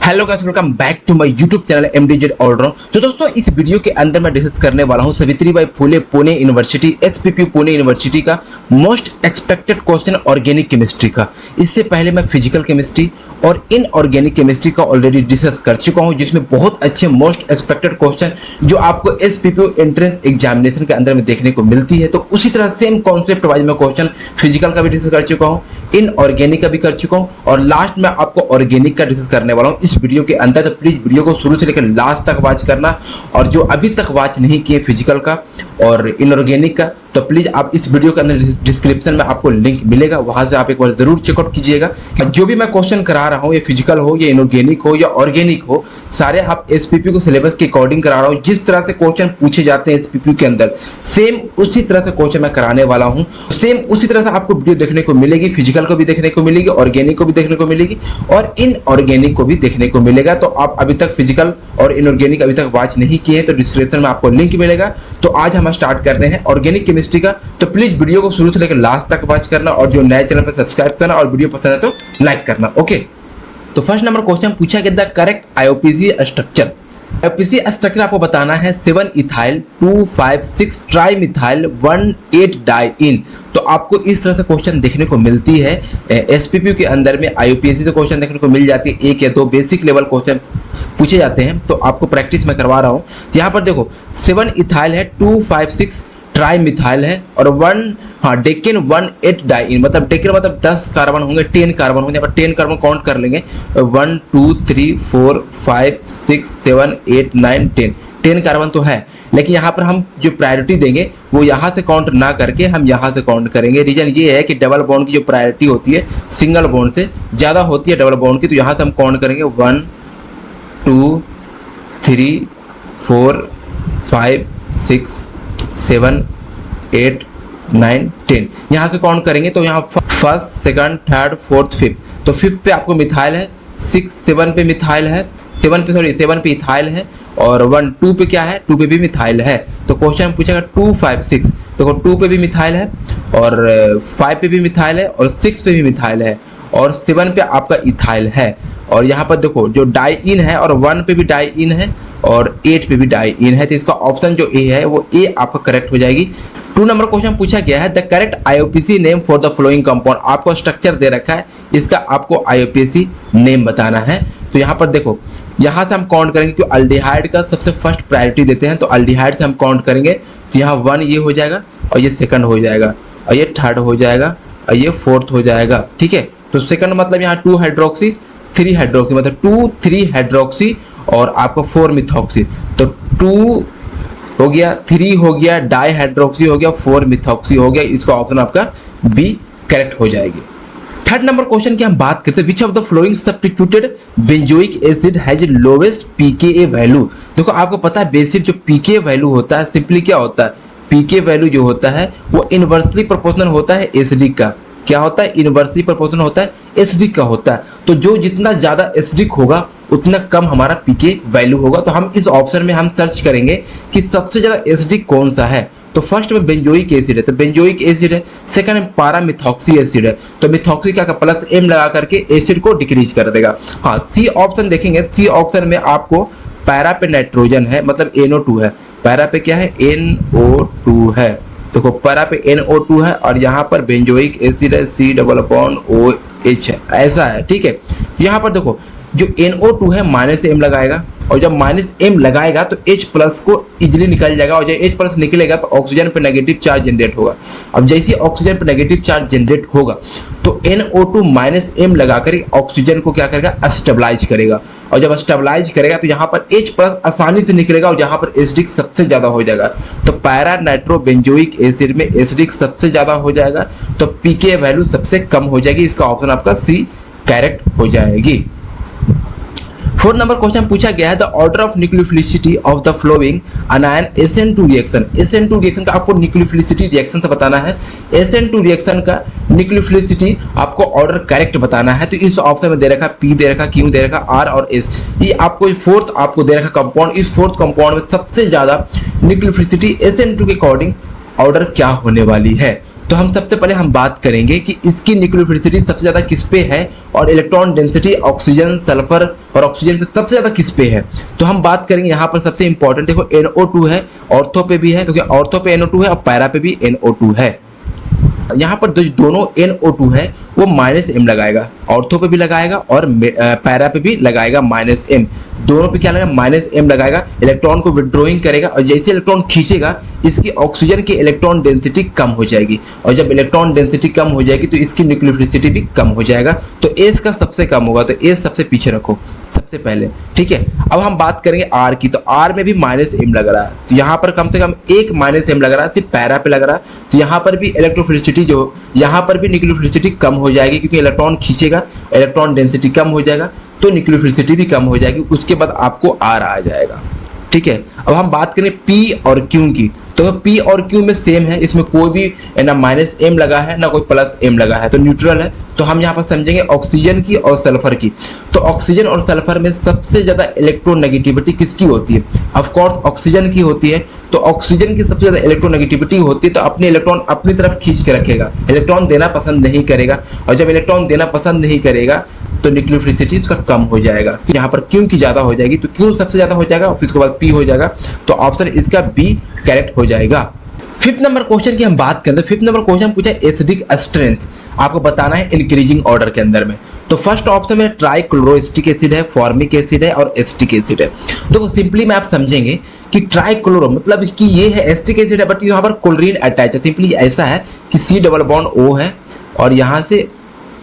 Hello guys, welcome back to my YouTube channel MDZ Allround. तो दोस्तों, इस video के अंदर मैं डिस्कस करने वाला हूं सावित्रीबाई फुले पुणे यूनिवर्सिटी एचपीपीयू पुणे यूनिवर्सिटी का most expected question organic chemistry का। इससे पहले मैं फिजिकल केमिस्ट्री और इनऑर्गेनिक केमिस्ट्री का ऑलरेडी डिस्कस कर चुका हूं, जिसमें बहुत अच्छे मोस्ट एक्सपेक्टेड क्वेश्चन जो आपको एचपीपीयू एंट्रेंस एग्जामिनेशन के अंदर में देखने को मिलती है। तो उसी तरह सेम कॉन्सेप्ट वाइज मैं क्वेश्चन फिजिकल का भी डिस्कस कर चुका हूँ, इनऑर्गेनिक का भी कर चुका हूँ और लास्ट में आपको ऑर्गेनिक का डिस्कस करने वाला हूँ इस वीडियो के अंदर। तो प्लीज वीडियो को शुरू से लेकर लास्ट तक वॉच करना, और जो अभी तक वॉच नहीं किए फिजिकल का और इनऑर्गेनिक का, तो प्लीज आप इस वीडियो के अंदर डिस्क्रिप्शन में आपको लिंक मिलेगा, वहां से आप एक बार जरूर चेकआउट कीजिएगा। जो भी मैं क्वेश्चन करा रहा हूँ, ये फिजिकल हो या इनऑर्गेनिक हो या ऑर्गेनिक हो, सारे आप एचपीपीयू को सिलेबस के अकॉर्डिंग करा रहा हूँ। जिस तरह से क्वेश्चन पूछे जाते हैं एचपीपीयू के अंदर, सेम उसी तरह से क्वेश्चन मैं कराने वाला हूँ। सेम उसी तरह से आपको वीडियो देखने को मिलेगी, फिजिकल को भी देखने को मिलेगी, ऑर्गेनिक को भी देखने को मिलेगी और इनऑर्गेनिक को भी देखने को मिलेगा। तो आप अभी तक फिजिकल और इनऑर्गेनिक अभी तक वॉच नहीं किए हैं तो डिस्क्रिप्शन में आपको लिंक मिलेगा। तो आज हम स्टार्ट कर रहे हैं ऑर्गेनिक केमिस्ट्री का। तो प्लीज वीडियो को शुरू से लेकर लास्ट तक वॉच करना, और जो नए चैनल पर सब्सक्राइब करना, और वीडियो पसंद है तो लाइक करना। ओके, तो फर्स्ट नंबर क्वेश्चन पूछा गया, the correct IUPAC structure. IUPAC structure आपको बताना है 7 इथाइल 2,5,6 ट्राइमिथाइल 1,8 डाइइन। तो आपको इस तरह से क्वेश्चन देखने को मिलती है एचपीपीयू के अंदर में। आईयूपीएसी से क्वेश्चन देखने को मिल जाती है, एक या दो बेसिक लेवल क्वेश्चन पूछे जाते हैं, तो आपको प्रैक्टिस में करवा रहा हूँ। यहाँ पर देखो 7 इथाइल है, 2,5,6 ट्राइमिथाइल है और डेकेन 1,8 डाइइन। मतलब डेकेन मतलब 10 कार्बन होंगे, 10 कार्बन होंगे। यहाँ पर 10 कार्बन काउंट कर लेंगे, 1 2 3 4 5 6 7 8 9 10 कार्बन तो है। लेकिन यहाँ पर हम जो प्रायोरिटी देंगे वो यहाँ से काउंट ना करके हम यहाँ से काउंट करेंगे। रीजन ये है कि डबल बॉन्ड की जो प्रायोरिटी होती है सिंगल बॉन्ड से ज़्यादा होती है डबल बॉन्ड की, तो यहाँ से हम काउंट करेंगे 1 2 3 4 5 6 7 8 9 10 यहाँ से काउंट करेंगे। तो यहाँ first second third fourth fifth, तो फिफ्थ पे आपको मिथाइल है, 6 7 पे मिथाइल है, 7 पे इथाइल है, और 1 2 पे क्या है, 2 पे भी मिथाइल है। तो क्वेश्चन पूछेगा 2 5 6, देखो 2 पे भी मिथाइल है और 5 पे भी मिथाइल है और 6 पे भी मिथाइल है और 7 पे आपका इथाइल है। और यहाँ पर देखो जो डाइइन है और 1 पे भी डाइइन है और 8 पे भी डाइइन है, तो इसका ऑप्शन जो ए है वो ए आपका करेक्ट हो जाएगी। 2 नंबर क्वेश्चन पूछा गया है, the correct IUPAC name for the flowing compound. आपको स्ट्रक्चर दे रखा है, इसका आपको आईयूपीएसी नेम बताना है। तो यहाँ पर देखो, यहाँ से हम काउंट करेंगे कि अल्डिहाइड का सबसे फर्स्ट प्रायोरिटी देते हैं, तो अल्डिहाइड से हम काउंट करेंगे। तो यहाँ 1 ये हो जाएगा और ये सेकंड हो जाएगा और ये थर्ड हो जाएगा और ये फोर्थ हो जाएगा। ठीक है, तो सेकंड मतलब यहाँ 2 हाइड्रोक्सी 3 हाइड्रोक्सी, मतलब 2 3 हाइड्रोक्सी और आपको 4 मिथॉक्सी। तो 2 हो गया, 3 हो गया, डाई हाइड्रोक्सी हो गया, 4 मिथॉक्सी हो गया। इसका ऑप्शन आपका बी करेक्ट हो जाएगी। थर्ड नंबर क्वेश्चन की हम बात करते हैं, which of the flowing substituted benzoic acid has lowest pKa value. देखो आपको पता है बेसिक जो पीकेए वैल्यू होता है, सिंपली क्या होता है, पीकेए वैल्यू जो होता है वो इनवर्सली प्रोपोर्शनल होता है एसिडिक का। क्या होता है, इनवर्सली प्रोपोर्शनल होता है एसिडिक का होता है। तो जो जितना ज्यादा एसिडिक होगा उतना कम हमारा पीके वैल्यू होगा। तो हम इस ऑप्शन में हम सर्च करेंगे कि सबसे ज्यादा एसिडिक कौन सा है। तो फर्स्ट में बेंजोइक एसिड है, तो बेंजोइक एसिड है। सेकंड में पैरामिथॉक्सी एसिड है, तो मिथॉक्सी क्या प्लस एम लगा करके एसिड को डिक्रीज कर देगा। हाँ, सी ऑप्शन देखेंगे, सी ऑप्शन में आपको पैरा पे नाइट्रोजन है, मतलब NO2 है। पैरा पे क्या है, NO2 है। देखो पैरा पे NO2 है और यहाँ पर बेंजोइक एसिड है, C+OH है, ऐसा है। ठीक है, यहाँ पर देखो जो NO2 है माइनस M लगाएगा, और जब माइनस M लगाएगा तो H प्लस को इजिली निकल जाएगा, और जब H प्लस निकलेगा तो ऑक्सीजन पे नेगेटिव चार्ज जनरेट होगा। अब जैसे ऑक्सीजन पे नेगेटिव चार्ज जनरेट होगा तो NO2 माइनस M लगाकर ऑक्सीजन को क्या करेगा, स्टेबलाइज करेगा, और जब स्टेबलाइज करेगा तो यहाँ पर H प्लस आसानी से निकलेगा और यहाँ पर एसिडिक सबसे ज्यादा हो जाएगा। तो पैरा नाइट्रोबेंजोइक एसिड में एसिडिक सबसे ज्यादा हो जाएगा, तो पीके वैल्यू सबसे कम हो जाएगी। इसका ऑप्शन आपका सी करेक्ट हो जाएगी। 4 नंबर क्वेश्चन पूछा गया है, the order of nucleophilicity of the flowing अनायन SN2 reaction. SN2 reaction का आपको न्यूक्लियोफिलिसिटी रिएक्शन से बताना है। SN2 रिएक्शन का न्यूक्लियोफिलिसिटी आपको ऑर्डर करेक्ट बताना है। तो इस ऑप्शन में दे रखा P दे रखा, Q दे रखा, R और S। ये आपको फोर्थ आपको दे रखा कंपाउंड, इस फोर्थ कंपाउंड में सबसे ज्यादा न्यूक्लियोफिलिसिटी SN2 के अकॉर्डिंग ऑर्डर क्या होने वाली है। तो हम सबसे पहले हम बात करेंगे कि इसकी न्यूक्लियोफिलिसिटी सबसे ज़्यादा किस पे है और इलेक्ट्रॉन डेंसिटी ऑक्सीजन, सल्फर और ऑक्सीजन पे सबसे ज़्यादा किस पे है। तो हम बात करेंगे यहाँ पर सबसे इंपॉर्टेंट, देखो NO2 है, ऑर्थो पे भी है, क्योंकि ऑर्थो पे NO2 है और पैरा पे भी NO2 है। यहाँ पर दोनों NO2 है वो -m लगाएगा, ऑर्थो पे भी लगाएगा और पैरा पे भी लगाएगा -m, दोनों पे क्या लगाएगा -m लगाएगा। इलेक्ट्रॉन को विड्रॉइंग करेगा और जैसे इलेक्ट्रॉन खींचेगा इसकी ऑक्सीजन की इलेक्ट्रॉन डेंसिटी कम हो जाएगी, और जब इलेक्ट्रॉन डेंसिटी कम हो जाएगी तो इसकी न्यूक्लियोफिलिसिटी भी कम हो जाएगा। तो एस का सबसे कम होगा, तो एस सबसे पीछे रखो सबसे पहले, ठीक है। अब हम बात करेंगे आर की, तो आर में भी -m लग रहा है, तो यहाँ पर कम से कम एक -m लग रहा है, सिर्फ पैरा पे लग रहा है, तो यहाँ पर भी इलेक्ट्रोफिलिसिटी जो यहाँ पर भी न्यूक्लियोफिलिसिटी कम हो जाएगी, क्योंकि इलेक्ट्रॉन खींचेगा, इलेक्ट्रॉन डेंसिटी कम हो जाएगा तो न्यूक्लियोफिलिसिटी भी कम हो जाएगी। उसके बाद आपको आर आ जाएगा, ठीक है। अब हम बात करें पी और क्यू की, तो पी और क्यू में सेम है, इसमें कोई भी ना -m लगा है ना कोई +m लगा है, तो न्यूट्रल है। तो हम यहाँ पर समझेंगे ऑक्सीजन की और सल्फर की। तो ऑक्सीजन और सल्फर में सबसे ज्यादा इलेक्ट्रोनेगेटिविटी किसकी होती है? ऑफ कोर्स ऑक्सीजन की होती है। तो ऑक्सीजन की सबसे ज्यादा इलेक्ट्रोनेगेटिविटी होती है, तो अपने इलेक्ट्रॉन अपनी तरफ खींच के रखेगा, इलेक्ट्रॉन देना पसंद नहीं करेगा, और जब इलेक्ट्रॉन देना पसंद नहीं करेगा तो न्यूक्लियोफिलिसिटी उसका कम हो जाएगा। यहाँ पर क्यू की ज्यादा हो जाएगी, तो क्यू सबसे ज्यादा हो जाएगा, फिर उसके बाद पी हो जाएगा, तो ऑप्शन इसका बी करेक्ट हो जाएगा। 5th नंबर क्वेश्चन की हम बात करें तो 5th नंबर क्वेश्चन पूछा है एसिडिक स्ट्रेंथ, आपको बताना है इंक्रीजिंग ऑर्डर के अंदर में। तो फर्स्ट ऑप्शन में ट्राइक्लोरोएसिटिक एसिड है, फॉर्मिक एसिड है और एसिटिक एसिड है। देखो सिंपली में आप समझेंगे कि ट्राइक्लोरो मतलब कि ये है एसिटिक एसिड है, बट यहाँ पर क्लोरीन अटैच है। सिंपली ऐसा है कि C डबल बॉन्ड O है और यहाँ से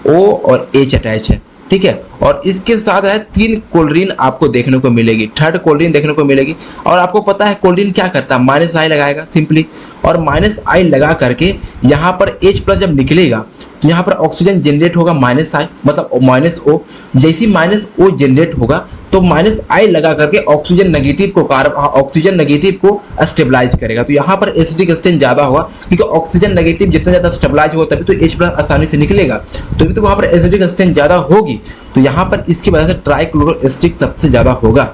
O और H अटैच है, ठीक है। और इसके साथ है 3 क्लोरीन आपको देखने को मिलेगी, 3rd क्लोरीन देखने को मिलेगी। और आपको पता है क्लोरीन क्या करता है, -I लगाएगा सिंपली, और -I लगा करके यहाँ पर H+ जब निकलेगा तो यहाँ पर ऑक्सीजन जनरेट होगा -I मतलब -O। जैसी -O जनरेट होगा तो -I लगा करके ऑक्सीजन नेगेटिव को स्टेबलाइज करेगा। तो यहाँ पर एसिडिक स्ट्रेंथ ज्यादा होगा, क्योंकि ऑक्सीजन नेगेटिव जितना ज्यादा स्टेबलाइज होगा तभी तो H+ आसानी से निकलेगा, तभी तो वहाँ पर एसिडिक स्ट्रेंथ ज्यादा होगी। तो यहाँ पर इसकी वजह से ट्राइक्लोरोएसिटिक सबसे ज्यादा होगा।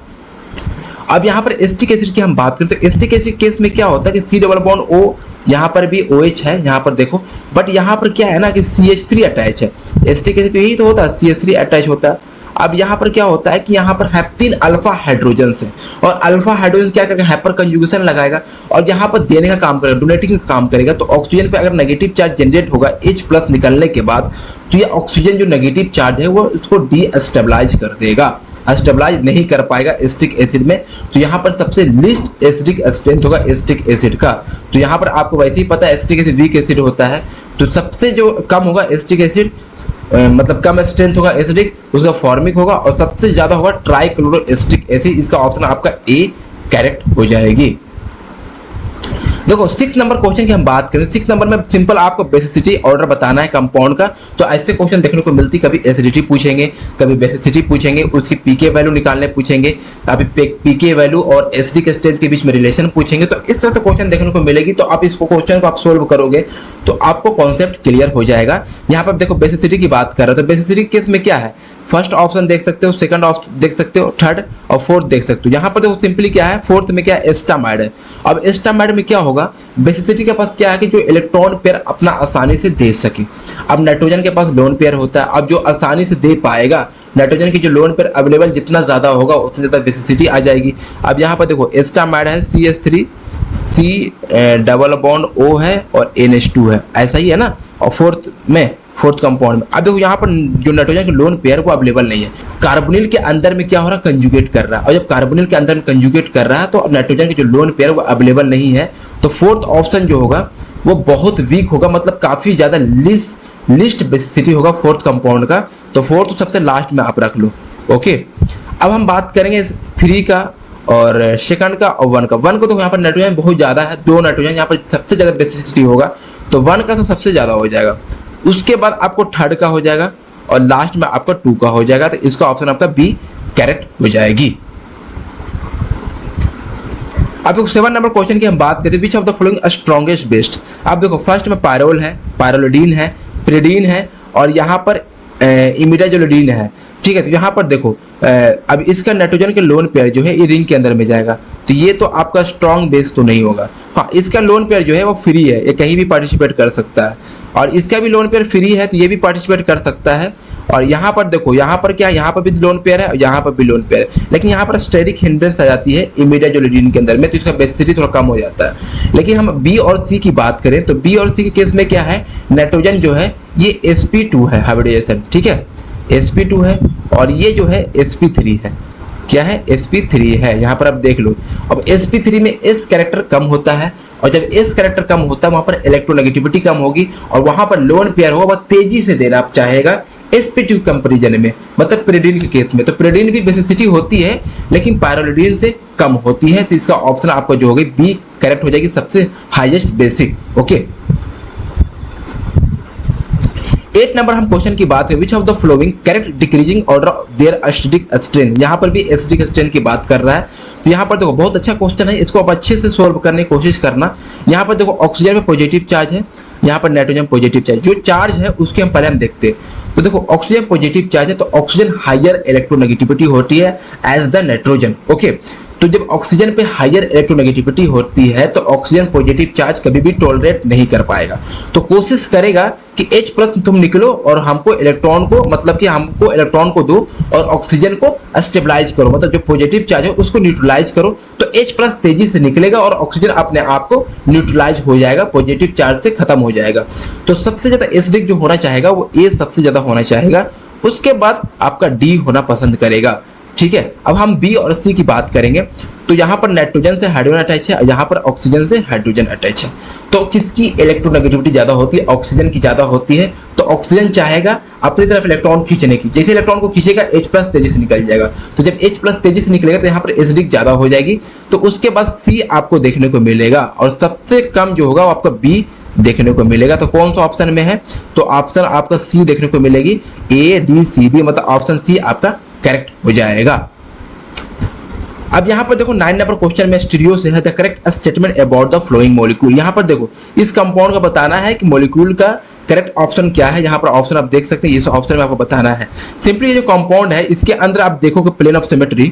अब यहाँ पर एसिटिक एसिड की हम बात करें तो एसिटिक एसिड केस में क्या होता है कि C डबल बॉन्ड O, यहाँ पर भी OH है, यहाँ पर देखो, बट यहाँ पर क्या है ना कि CH3 अटैच है। एसिटिक एसिड तो यही तो होता है, CH3 अटैच होता है। अब यहाँ पर क्या होता है कि यहाँ पर हैप्तीन अल्फा हाइड्रोजन है, और अल्फा हाइड्रोजन क्या करेगा, हाइपर कंजुगेशन लगाएगा और यहाँ पर देने का काम करेगा, डोनेटिंग का काम करेगा। तो ऑक्सीजन पे अगर नेगेटिव चार्ज जनरेट होगा H+ निकलने के बाद, तो ये ऑक्सीजन जो नेगेटिव चार्ज है वो इसको डीस्टेबलाइज कर देगा, स्टेबलाइज नहीं कर पाएगा एसिटिक एसिड में। तो यहाँ पर सबसे लिस्ट एसिडिक स्ट्रेंथ होगा एसिटिक एसिड का। तो यहाँ पर आपको वैसे ही पता है एसिटिक एसिड वीक एसिड होता है, तो सबसे जो कम होगा एसिटिक एसिड मतलब कम स्ट्रेंथ होगा एसिडिक, उसका फॉर्मिक होगा, और सबसे ज्यादा होगा ट्राइक्लोरोएसिटिक एसिड। इसका ऑप्शन आपका ए करेक्ट हो जाएगी। देखो 6 नंबर क्वेश्चन की हम बात करें, 6 नंबर में सिंपल आपको बेसिसिटी ऑर्डर बताना है कंपाउंड का। तो ऐसे क्वेश्चन देखने को मिलती, कभी एसिडिटी पूछेंगे, कभी बेसिसिटी पूछेंगे, उसकी पीके वैल्यू निकालने पूछेंगे, कभी पीके वैल्यू और एसिडिक स्ट्रेंथ के बीच में रिलेशन पूछेंगे। तो इस तरह से क्वेश्चन देखने को मिलेगी। तो आप इसको क्वेश्चन को आप सोल्व करोगे तो आपको कॉन्सेप्ट क्लियर हो जाएगा। यहाँ पर देखो बेसिसिटी की बात कर रहे हो, तो बेसिसिटी केस में क्या है, फर्स्ट ऑप्शन देख सकते हो, सेकंड ऑप्शन देख सकते हो, थर्ड और फोर्थ देख सकते हो। यहाँ पर देखो सिंपली क्या है, फोर्थ में क्या है, एस्टामाइड है। अब एस्टामाइड में क्या होगा, बेसिसिटी के पास क्या है कि जो इलेक्ट्रॉन पेयर अपना आसानी से दे सके। अब नाइट्रोजन के पास लोन पेयर होता है, अब जो आसानी से दे पाएगा, नाइट्रोजन की जो लोन पेयर अवेलेबल जितना ज्यादा होगा उतनी ज्यादा बेसिसिटी आ जाएगी। अब यहाँ पर देखो एस्टामाइड है, CH3 C double bond O है और NH2 है, ऐसा ही है ना। और फोर्थ कंपाउंड में अब देखो यहाँ पर जो नाइट्रोजन की लोन पेयर वो अवेलेबल नहीं है, कार्बोनिल के अंदर में क्या हो रहा है, कंजुगेट कर रहा है। और जब कार्बोनिल के अंदर में कंजुगेट कर रहा है तो अब नाइट्रोजन की जो लोन पेयर वो अवेलेबल नहीं है। तो फोर्थ ऑप्शन जो होगा वो बहुत वीक होगा, मतलब काफी ज्यादा लिस्ट बेसिसिटी होगा फोर्थ कंपाउंड का। तो फोर्थ सबसे लास्ट में आप रख लो, ओके। अब हम बात करेंगे 3 का और सेकंड का और 1 का। 1 को तो यहाँ पर नाइट्रोजन बहुत ज्यादा है, 2 नाइट्रोजन यहाँ पर सबसे ज्यादा बेसिसिटी होगा, तो 1 का तो सबसे ज्यादा हो जाएगा। उसके बाद आपको 3rd का हो जाएगा और लास्ट में आपका 2 का हो जाएगा। तो इसका ऑप्शन आपका बी करेक्ट हो जाएगी। अब 7 नंबर क्वेश्चन की हम बात करते हैं, which of the following strongest best. आप देखो फर्स्ट में पायरोल है, पायरोलिडीन है, पिरिडीन है और यहाँ पर इमिडाजोलिडीन है, ठीक है। तो यहाँ पर देखो अब इसका नाइट्रोजन के लोन पेयर जो है ये रिंग के अंदर में जाएगा, तो ये तो आपका स्ट्रॉन्ग बेस तो नहीं होगा। हाँ, इसका लोन पेयर जो है वो फ्री है, ये कहीं भी पार्टिसिपेट कर सकता है, और इसका भी लोन पेयर फ्री है तो ये भी पार्टिसिपेट कर सकता है। और यहाँ पर देखो, यहाँ पर क्या है, यहाँ पर भी लोन पेयर है और यहाँ पर भी लोन पेयर है, लेकिन यहाँ पर स्टेरिक हिंड्रेंस आ जाती है इमीडिएट जो लीडिंग के अंदर में, तो इसका बेसिसिटी थोड़ा कम हो जाता है। लेकिन हम बी और सी की बात करें तो बी और सी के केस में क्या है, नाइट्रोजन जो है ये sp2 है हाइब्रिडाइजेशन, ठीक है, sp2 है, और ये जो है sp3 है। क्या है, sp3 है, यहाँ पर आप देख लो। अब sp3 में s कैरेक्टर कम होता है, और जब s कैरेक्टर कम होता है वहां पर इलेक्ट्रोनेगेटिविटी कम होगी, और वहां पर लोन पेयर होगा, वह तेजी से देना चाहेगा sp2 कंपैरिजन में, मतलब pyridine के केस में। तो pyridine भी बेसिसिटी होती है लेकिन पायरोलिडीन से कम होती है, तो इसका ऑप्शन आपको जो होगी बी करेक्ट हो जाएगी, सबसे हाईएस्ट बेसिक। ओके, 8 नंबर हम क्वेश्चन की बात करें, which of the flowing correct decreasing order of their acidic strain. यहाँ पर भी एसिडिक स्ट्रेन की बात कर रहा है। तो यहाँ पर देखो बहुत अच्छा क्वेश्चन है, इसको आप अच्छे से सोल्व करने की कोशिश करना। यहाँ पर देखो ऑक्सीजन में पॉजिटिव चार्ज है, यहाँ पर नाइट्रोजन पॉजिटिव चार्ज, जो चार्ज है उसके हम पहले हम देखते हैं। तो देखो ऑक्सीजन पॉजिटिव चार्ज है तो ऑक्सीजन हायर इलेक्ट्रोनेगेटिविटी होती है एज द नाइट्रोजन। ओके, तो जब ऑक्सीजन पे हायर इलेक्ट्रोनेगेटिविटी होती है तो ऑक्सीजन पॉजिटिव चार्ज कभी भी टॉलरेट नहीं कर पाएगा, तो कोशिश करेगा कि H प्लस तुम निकलो और हमको इलेक्ट्रॉन को, मतलब कि हमको इलेक्ट्रॉन को दो और ऑक्सीजन को स्टेबलाइज करो, मतलब जो पॉजिटिव चार्ज है उसको न्यूट्रलाइज करो, तो H प्लस तेजी से निकलेगा और ऑक्सीजन अपने आप को न्यूट्रलाइज हो जाएगा, पॉजिटिव चार्ज से खत्म हो जाएगा। तो सबसे ज्यादा एसिडिक जो होना चाहेगा वो A सबसे ज्यादा होना चाहेगा, उसके बाद आपका D होना पसंद करेगा। ठीक है, अब हम बी और सी की बात करेंगे। तो यहाँ पर नाइट्रोजन से हाइड्रोजन अटैच है और यहाँ पर ऑक्सीजन से हाइड्रोजन अटैच है, तो किसकी इलेक्ट्रोनेगेटिविटी ज्यादा होती है, ऑक्सीजन की ज्यादा होती है। तो ऑक्सीजन चाहेगा अपनी तरफ इलेक्ट्रॉन खींचने की, जैसे इलेक्ट्रॉन को खींचेगा H प्लस तेजी से निकल जाएगा, तो जब H प्लस तेजी से निकलेगा तो यहाँ पर एसिडिक ज्यादा हो जाएगी, तो उसके बाद सी आपको देखने को मिलेगा, और सबसे कम जो होगा वो आपका बी देखने को मिलेगा। तो कौन सा ऑप्शन में है, तो ऑप्शन आपका सी देखने को मिलेगी, ए डी सी बी, मतलब ऑप्शन सी आपका करेक्ट हो जाएगा। अब यहाँ पर देखो 9 नंबर क्वेश्चन में स्टीरियो से है, the correct statement about the flowing molecule. यहाँ पर देखो इस कंपाउंड का बताना है कि मॉलिक्यूल का करेक्ट ऑप्शन क्या है। यहाँ पर ऑप्शन आप देख सकते हैं, इस ऑप्शन में आपको बताना है। सिंपली ये जो कंपाउंड है इसके अंदर आप देखोगे प्लेन ऑफ सिमेट्री,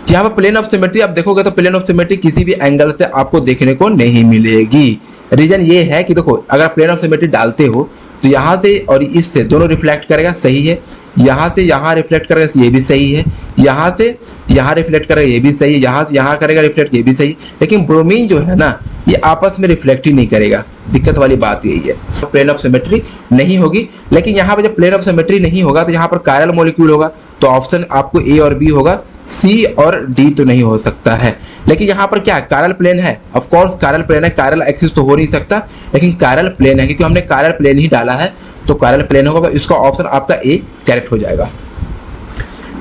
यहाँ पर प्लेन ऑफ सिमेट्री आप देखोगे तो प्लेन ऑफ सिमेट्री किसी भी एंगल से आपको देखने को नहीं मिलेगी। रीजन ये है कि देखो अगर प्लेन ऑफ सिमेट्री डालते हो तो यहाँ से और इससे दोनों रिफ्लेक्ट करेगा, सही है, यहाँ से यहाँ रिफ्लेक्ट करेगा, ये भी सही है, यहाँ से यहाँ रिफ्लेक्ट करेगा, ये भी सही है, यहाँ से यहाँ करेगा रिफ्लेक्ट, ये भी सही। लेकिन ब्रोमीन जो है ना ये आपस में रिफ्लेक्ट ही नहीं करेगा, दिक्कत वाली बात यही है, तो प्लेन ऑफ सिमेट्री नहीं होगी। लेकिन यहाँ पर जब प्लेन ऑफ सिमेट्री नहीं होगा तो यहाँ पर कायरल मॉलिक्यूल होगा, तो ऑप्शन आपको ए और बी होगा, सी और डी तो नहीं हो सकता है। लेकिन यहाँ पर क्या कायरल प्लेन है, ऑफ कोर्स कायरल प्लेन है, कायरल एक्सिस तो हो नहीं सकता, लेकिन कायरल प्लेन है क्योंकि हमने कायरल प्लेन ही डाला है, तो कायरल प्लेन होगा, तो इसका ऑप्शन आपका ए करेक्ट हो जाएगा।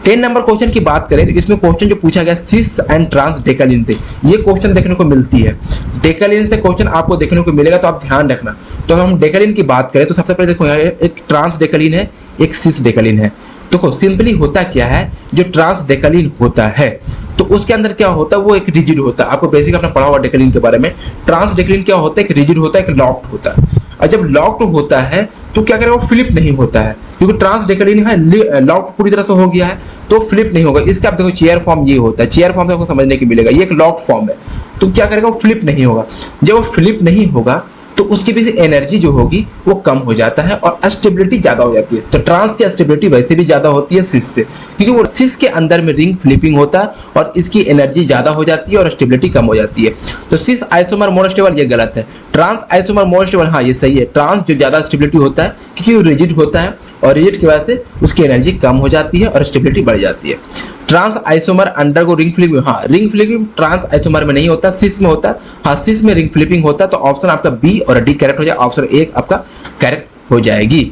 10 नंबर क्वेश्चन की बात करें तो इसमें क्वेश्चन जो पूछा गया सिस एंड ट्रांस डेकालिन से, ये क्वेश्चन देखने को मिलती है, डेकालिन से क्वेश्चन आपको देखने को मिलेगा, तो आप ध्यान रखना। तो हम डेकालिन की बात करें तो सबसे पहले देखो यहाँ एक ट्रांस डेकालिन है, एक सिस डेकालिन है। देखो सिंपली होता क्या है, जो ट्रांस डेकालिन होता है तो उसके अंदर क्या होता है, वो एक रिजिड होता है। आपको बेसिक अपना पढ़ा हुआ डेकालिन के बारे में। ट्रांस डेकालिन क्या होता है, एक रिजिड होता है, एक लॉक्ड होता है। और जब लॉक्ड होता है तो क्या करेगा, वो फ्लिप नहीं होता है, क्योंकि ट्रांस डेकालिन है लॉक्ड पूरी तरह से हो गया है तो फ्लिप नहीं होगा। इसका आप देखो चेयर फॉर्म ये होता है, चेयर फॉर्म से आपको समझने की मिलेगा, ये एक लॉक्ड फॉर्म है, तो क्या करेगा, वो फ्लिप नहीं होगा। जब वो फ्लिप नहीं होगा तो उसके पीछे एनर्जी जो होगी वो कम हो जाता है और स्टेबिलिटी ज्यादा हो जाती है। तो ट्रांस की स्टेबिलिटी वैसे भी ज्यादा होती है सिस से, क्योंकि वो सिस के अंदर में रिंग फ्लिपिंग होता है और इसकी एनर्जी ज्यादा हो जाती है और स्टेबिलिटी कम हो जाती है। तो सिस आइसोमर मोर स्टेबल, ये गलत है। ट्रांस आइसोमर मोर स्टेबल, हाँ ये सही है। ट्रांस जो ज्यादा स्टेबिलिटी होता है क्योंकि वो रिजिड होता है और रिजिड की वजह से उसकी एनर्जी कम हो जाती है और स्टेबिलिटी बढ़ जाती है। Trans isomer undergo ring flipping, हाँ रिंग फ्लिपिंग ट्रांस आइसोमर में नहीं होता, सिस में होता है। हाँ सिस में रिंग फ्लिपिंग होता है, तो ऑप्शन आपका बी और डी करेक्ट हो जाए, ऑप्शन ए आपका करेक्ट हो जाएगी।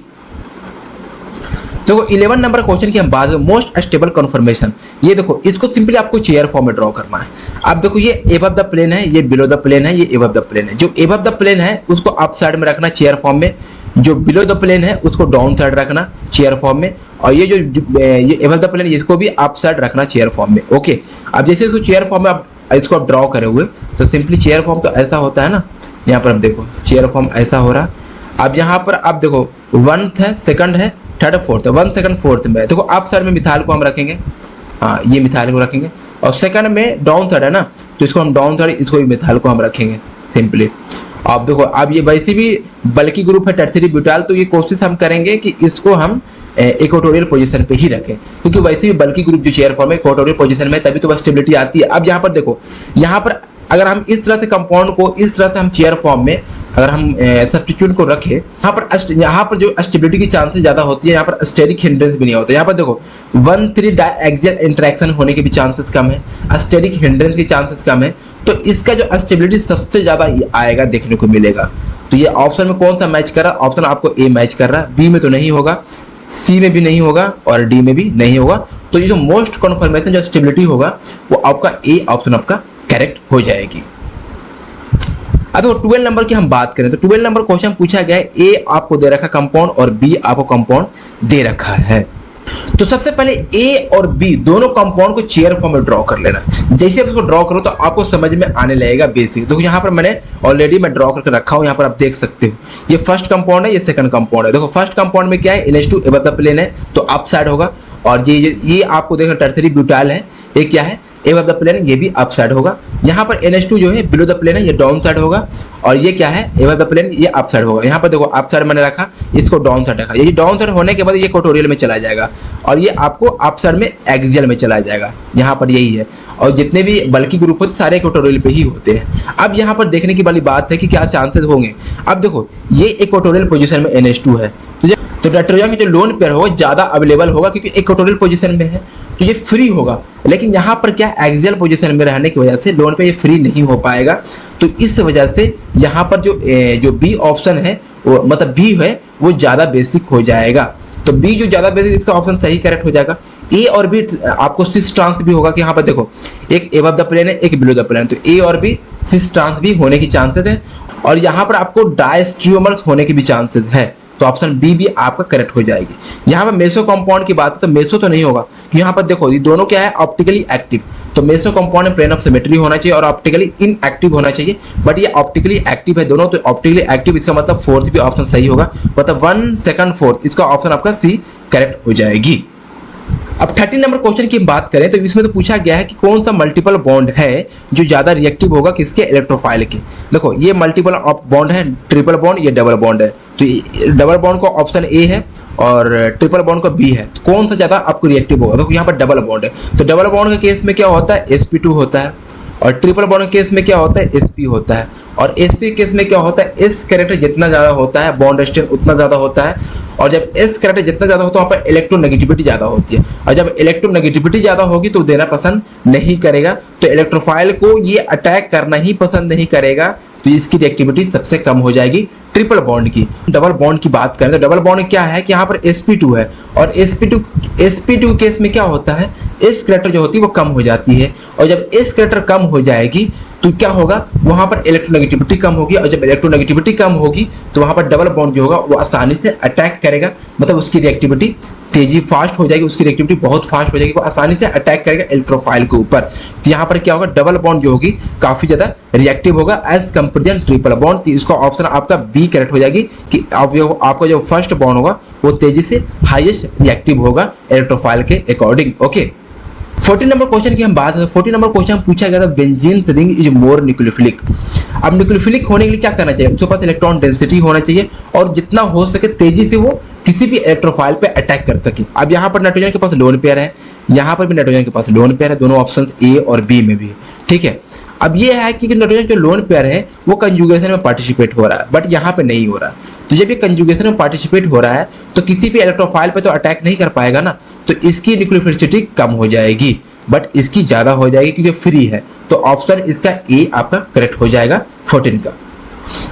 देखो 11 नंबर क्वेश्चन की हम बात करें, मोस्ट स्टेबल कन्फर्मेशन। ये देखो इसको सिंपली आपको चेयर फॉर्म में ड्रॉ करना है। अब देखो ये एबव द प्लेन है, ये बिलो द प्लेन है, ये एबव द प्लेन है। जो एबव द प्लेन है उसको अप साइड में रखना चेयर फॉर्म में, जो बिलो द प्लेन है उसको डाउन साइड रखना चेयर फॉर्म में, और ये जो ये एबव द प्लेन इसको भी अप साइड रखना चेयर फॉर्म में। ओके, अब जैसे इसको चेयर फॉर्म में आप इसको आप ड्रॉ करे हुए तो सिंपली चेयर फॉर्म तो ऐसा होता है ना, यहाँ पर आप देखो चेयर फॉर्म ऐसा हो रहा। अब यहाँ पर आप देखो 1th है, 2nd है, 3rd 4th है, 1 2nd 4th में देखो अप साइड में मिथाइल को हम रखेंगे, हाँ ये मिथाइल को रखेंगे, और सेकंड में डाउन थर्ड है ना, तो इसको हम डाउन थर्ड, इसको भी मिथाइल को हम रखेंगे सिंपली। आप देखो अब ये वैसे भी बल्कि ग्रुप है टर्सरी ब्यूटाइल, तो ये कोशिश हम करेंगे कि इसको हम इक्वेटोरियल पोजीशन पे ही रखें, क्योंकि वैसे भी बल्कि ग्रुप जो चेयर फॉर्म है इक्वेटोरियल पोजीशन में, तभी तो स्टेबिलिटी आती है। अब यहाँ पर देखो, यहाँ पर अगर हम इस तरह से कंपाउंड को इस तरह से हम चेयर फॉर्म में अगर हम सब्स्टिट्यूट को रखें, यहाँ पर जो स्टेबिलिटी की चांसेस ज्यादा होती है, यहाँ पर स्टेरिक हिंड्रेंस भी नहीं होता। यहाँ पर देखो 1,3 डायएक्सियल इंटरेक्शन होने के भी चांसेस कम है, स्टेरिक हिंड्रेंस के चांसेस कम है, तो इसका जो स्टेबिलिटी सबसे ज्यादा आएगा देखने को मिलेगा। तो ये ऑप्शन में कौन सा मैच कर रहा है? ऑप्शन आपको ए मैच कर रहा है, बी में तो नहीं होगा, सी में भी नहीं होगा और डी में भी नहीं होगा। तो ये जो मोस्ट कन्फर्मेशन जो स्टेबिलिटी होगा वो आपका ए ऑप्शन आपका करेक्ट हो जाएगी। अब 12 नंबर की हम बात करें तो 12 नंबर क्वेश्चन पूछा गया है, ए आपको दे रखा कंपाउंड और बी आपको कंपाउंड दे रखा है। तो सबसे पहले ए और बी दोनों कंपाउंड को चेयर फॉर्म में ड्रॉ कर लेना। जैसे आप इसको ड्रॉ करो तो आपको समझ में आने लगेगा बेसिक। तो यहाँ पर मैंने ऑलरेडी मैं ड्रॉ करके रखा हूँ, यहाँ पर आप देख सकते हो ये फर्स्ट कंपाउंड है, ये सेकंड कंपाउंड है। देखो फर्स्ट कंपाउंड में क्या है, NH2 एबव द प्लेन है तो अप साइड होगा, और ये आपको देखो टर्सरी ब्यूटाइल है, ये क्या है एबव द प्लेन, ये भी अप साइड होगा। यहाँ पर NH2 जो है बिलो द प्लेन है, ये डाउन साइड होगा, और ये क्या है एबव द प्लेन, ये अप साइड होगा। यहाँ पर देखो अप साइड मैंने रखा, इसको डाउन साइड रखा, ये डाउन साइड होने के बाद ये इक्वेटोरियल में चला जाएगा, और ये आपको अप साइड में एक्सियल में चला जाएगा। यहाँ पर यही है, और जितने भी बल्कि ग्रुप होते सारे इक्वेटोरियल पे ही होते हैं। अब यहाँ पर देखने की वाली बात है कि क्या चांसेस होंगे। अब देखो ये इक्वेटोरियल पोजीशन में NH2 है, तो नाइट्रोजन की जो लोन पेयर होगा ज्यादा अवेलेबल होगा, क्योंकि इक्वेटोरियल पोजीशन में है तो ये फ्री होगा। लेकिन यहाँ पर क्या एक्सियल पोजीशन में रहने की वजह से लोन पे ये फ्री नहीं हो पाएगा, तो इस वजह से यहाँ पर जो बी ऑप्शन है वो मतलब बी है वो ज्यादा बेसिक हो जाएगा। तो बी जो ज्यादा बेसिक, इसका ऑप्शन सही करेक्ट हो जाएगा। ए और बी आपको सिस ट्रांस भी होगा कि यहाँ पर देखो एक एबव द प्लेन है, एक बिलो द प्लेन, तो ए और बी सिस ट्रांस भी होने की चांसेस है, और यहाँ पर आपको डायस्ट्रियोमर्स होने की भी चांसेस है, तो ऑप्शन बी भी आपका करेक्ट हो जाएगी। यहाँ पर मेसो कंपाउंड की बात है तो मेसो तो नहीं होगा, यहाँ पर देखो ये दोनों क्या है ऑप्टिकली एक्टिव, तो मेसो कंपाउंड में प्लेन ऑफ सिमेट्री होना चाहिए और ऑप्टिकली इनएक्टिव होना चाहिए, बट ये ऑप्टिकली एक्टिव है दोनों, तो ऑप्टिकली एक्टिव इसका मतलब फोर्थ भी ऑप्शन सही होगा, मतलब 1 2 4 इसका ऑप्शन आपका सी करेक्ट हो जाएगी। अब 13 नंबर क्वेश्चन की बात करें तो इसमें तो पूछा गया है कि कौन सा मल्टीपल बॉन्ड है जो ज्यादा रिएक्टिव होगा किसके इलेक्ट्रोफाइल के। देखो ये मल्टीपल बॉन्ड है, ट्रिपल बॉन्ड, ये डबल बॉन्ड है, तो डबल बॉन्ड का ऑप्शन ए है और ट्रिपल बॉन्ड का बी है, तो कौन सा ज्यादा आपको रिएक्टिव होगा। देखो यहाँ पर डबल बॉन्ड है, तो डबल बॉन्ड के केस में क्या होता है sp2 होता है, और ट्रिपल बॉन्ड के केस में क्या होता है sp होता है, और sp केस में क्या होता है s कैरेक्टर जितना ज्यादा होता है बॉन्ड स्ट्रेंथ उतना ज्यादा होता है, और जब s कैरेक्टर जितना ज्यादा होता है वहाँ पर इलेक्ट्रोनेगेटिविटी ज्यादा होती है, और जब इलेक्ट्रोनेगेटिविटी ज्यादा होगी तो देना पसंद नहीं करेगा, तो इलेक्ट्रोफाइल को ये अटैक करना ही पसंद नहीं करेगा, तो इसकी रिएक्टिविटी सबसे कम हो जाएगी ट्रिपल बॉन्ड की। डबल बॉन्ड की बात करें तो डबल बॉन्ड क्या है कि यहाँ पर sp2 है, और sp2 केस में क्या होता है s कैरेक्टर जो होती है वो कम हो जाती है, और जब s कैरेक्टर कम हो जाएगी तो क्या होगा वहां पर इलेक्ट्रोनेगेटिविटी कम होगी, और जब इलेक्ट्रोनेगेटिविटी कम होगी तो वहां पर डबल बॉन्ड जो होगा वो आसानी से अटैक करेगा, मतलब उसकी रिएक्टिविटी तेजी फास्ट हो जाएगी, उसकी रिएक्टिविटी बहुत फास्ट हो जाएगी, वो आसानी से अटैक करेगा इलेक्ट्रोफाइल के ऊपर। तो यहाँ पर क्या होगा डबल बॉन्ड जो होगी काफी ज्यादा रिएक्टिव होगा एज कंपेयर ट्रिपल बॉन्ड, तो इसका ऑप्शन आपका बी करेक्ट हो जाएगी कि आपका जो फर्स्ट बॉन्ड होगा वो तेजी से हाईएस्ट रिएक्टिव होगा इलेक्ट्रोफाइल के अकॉर्डिंग। ओके 14 नंबर क्वेश्चन की हम बात करें, 14 नंबर क्वेश्चन पूछा गया था benzene ring is more nucleophilic. अब न्यूक्लियोफिलिक होने के लिए क्या करना चाहिए, उसके पास इलेक्ट्रॉन डेंसिटी होना चाहिए और जितना हो सके तेजी से वो किसी भी इलेक्ट्रोफाइल पे अटैक कर सके। अब यहाँ पर नाइट्रोजन के पास लोन पेयर है, यहाँ पर भी नाइट्रोजन के पास लोन पेयर है, दोनों ऑप्शन ए और बी में भी, ठीक है। अब ये है कि नाइट्रोजन जो लोन पेयर है वो कंजुगेशन में पार्टिसिपेट हो रहा है, बट यहाँ पे नहीं हो रहा, तो जब ये कंजुगेशन में पार्टिसिपेट हो रहा है तो किसी भी इलेक्ट्रोफाइल पे तो अटैक नहीं कर पाएगा ना, तो इसकी न्यूक्लियोफिलिसिटी कम हो जाएगी, बट इसकी ज्यादा हो जाएगी क्योंकि फ्री है, तो ऑप्शन इसका ए आपका करेक्ट हो जाएगा 14 का।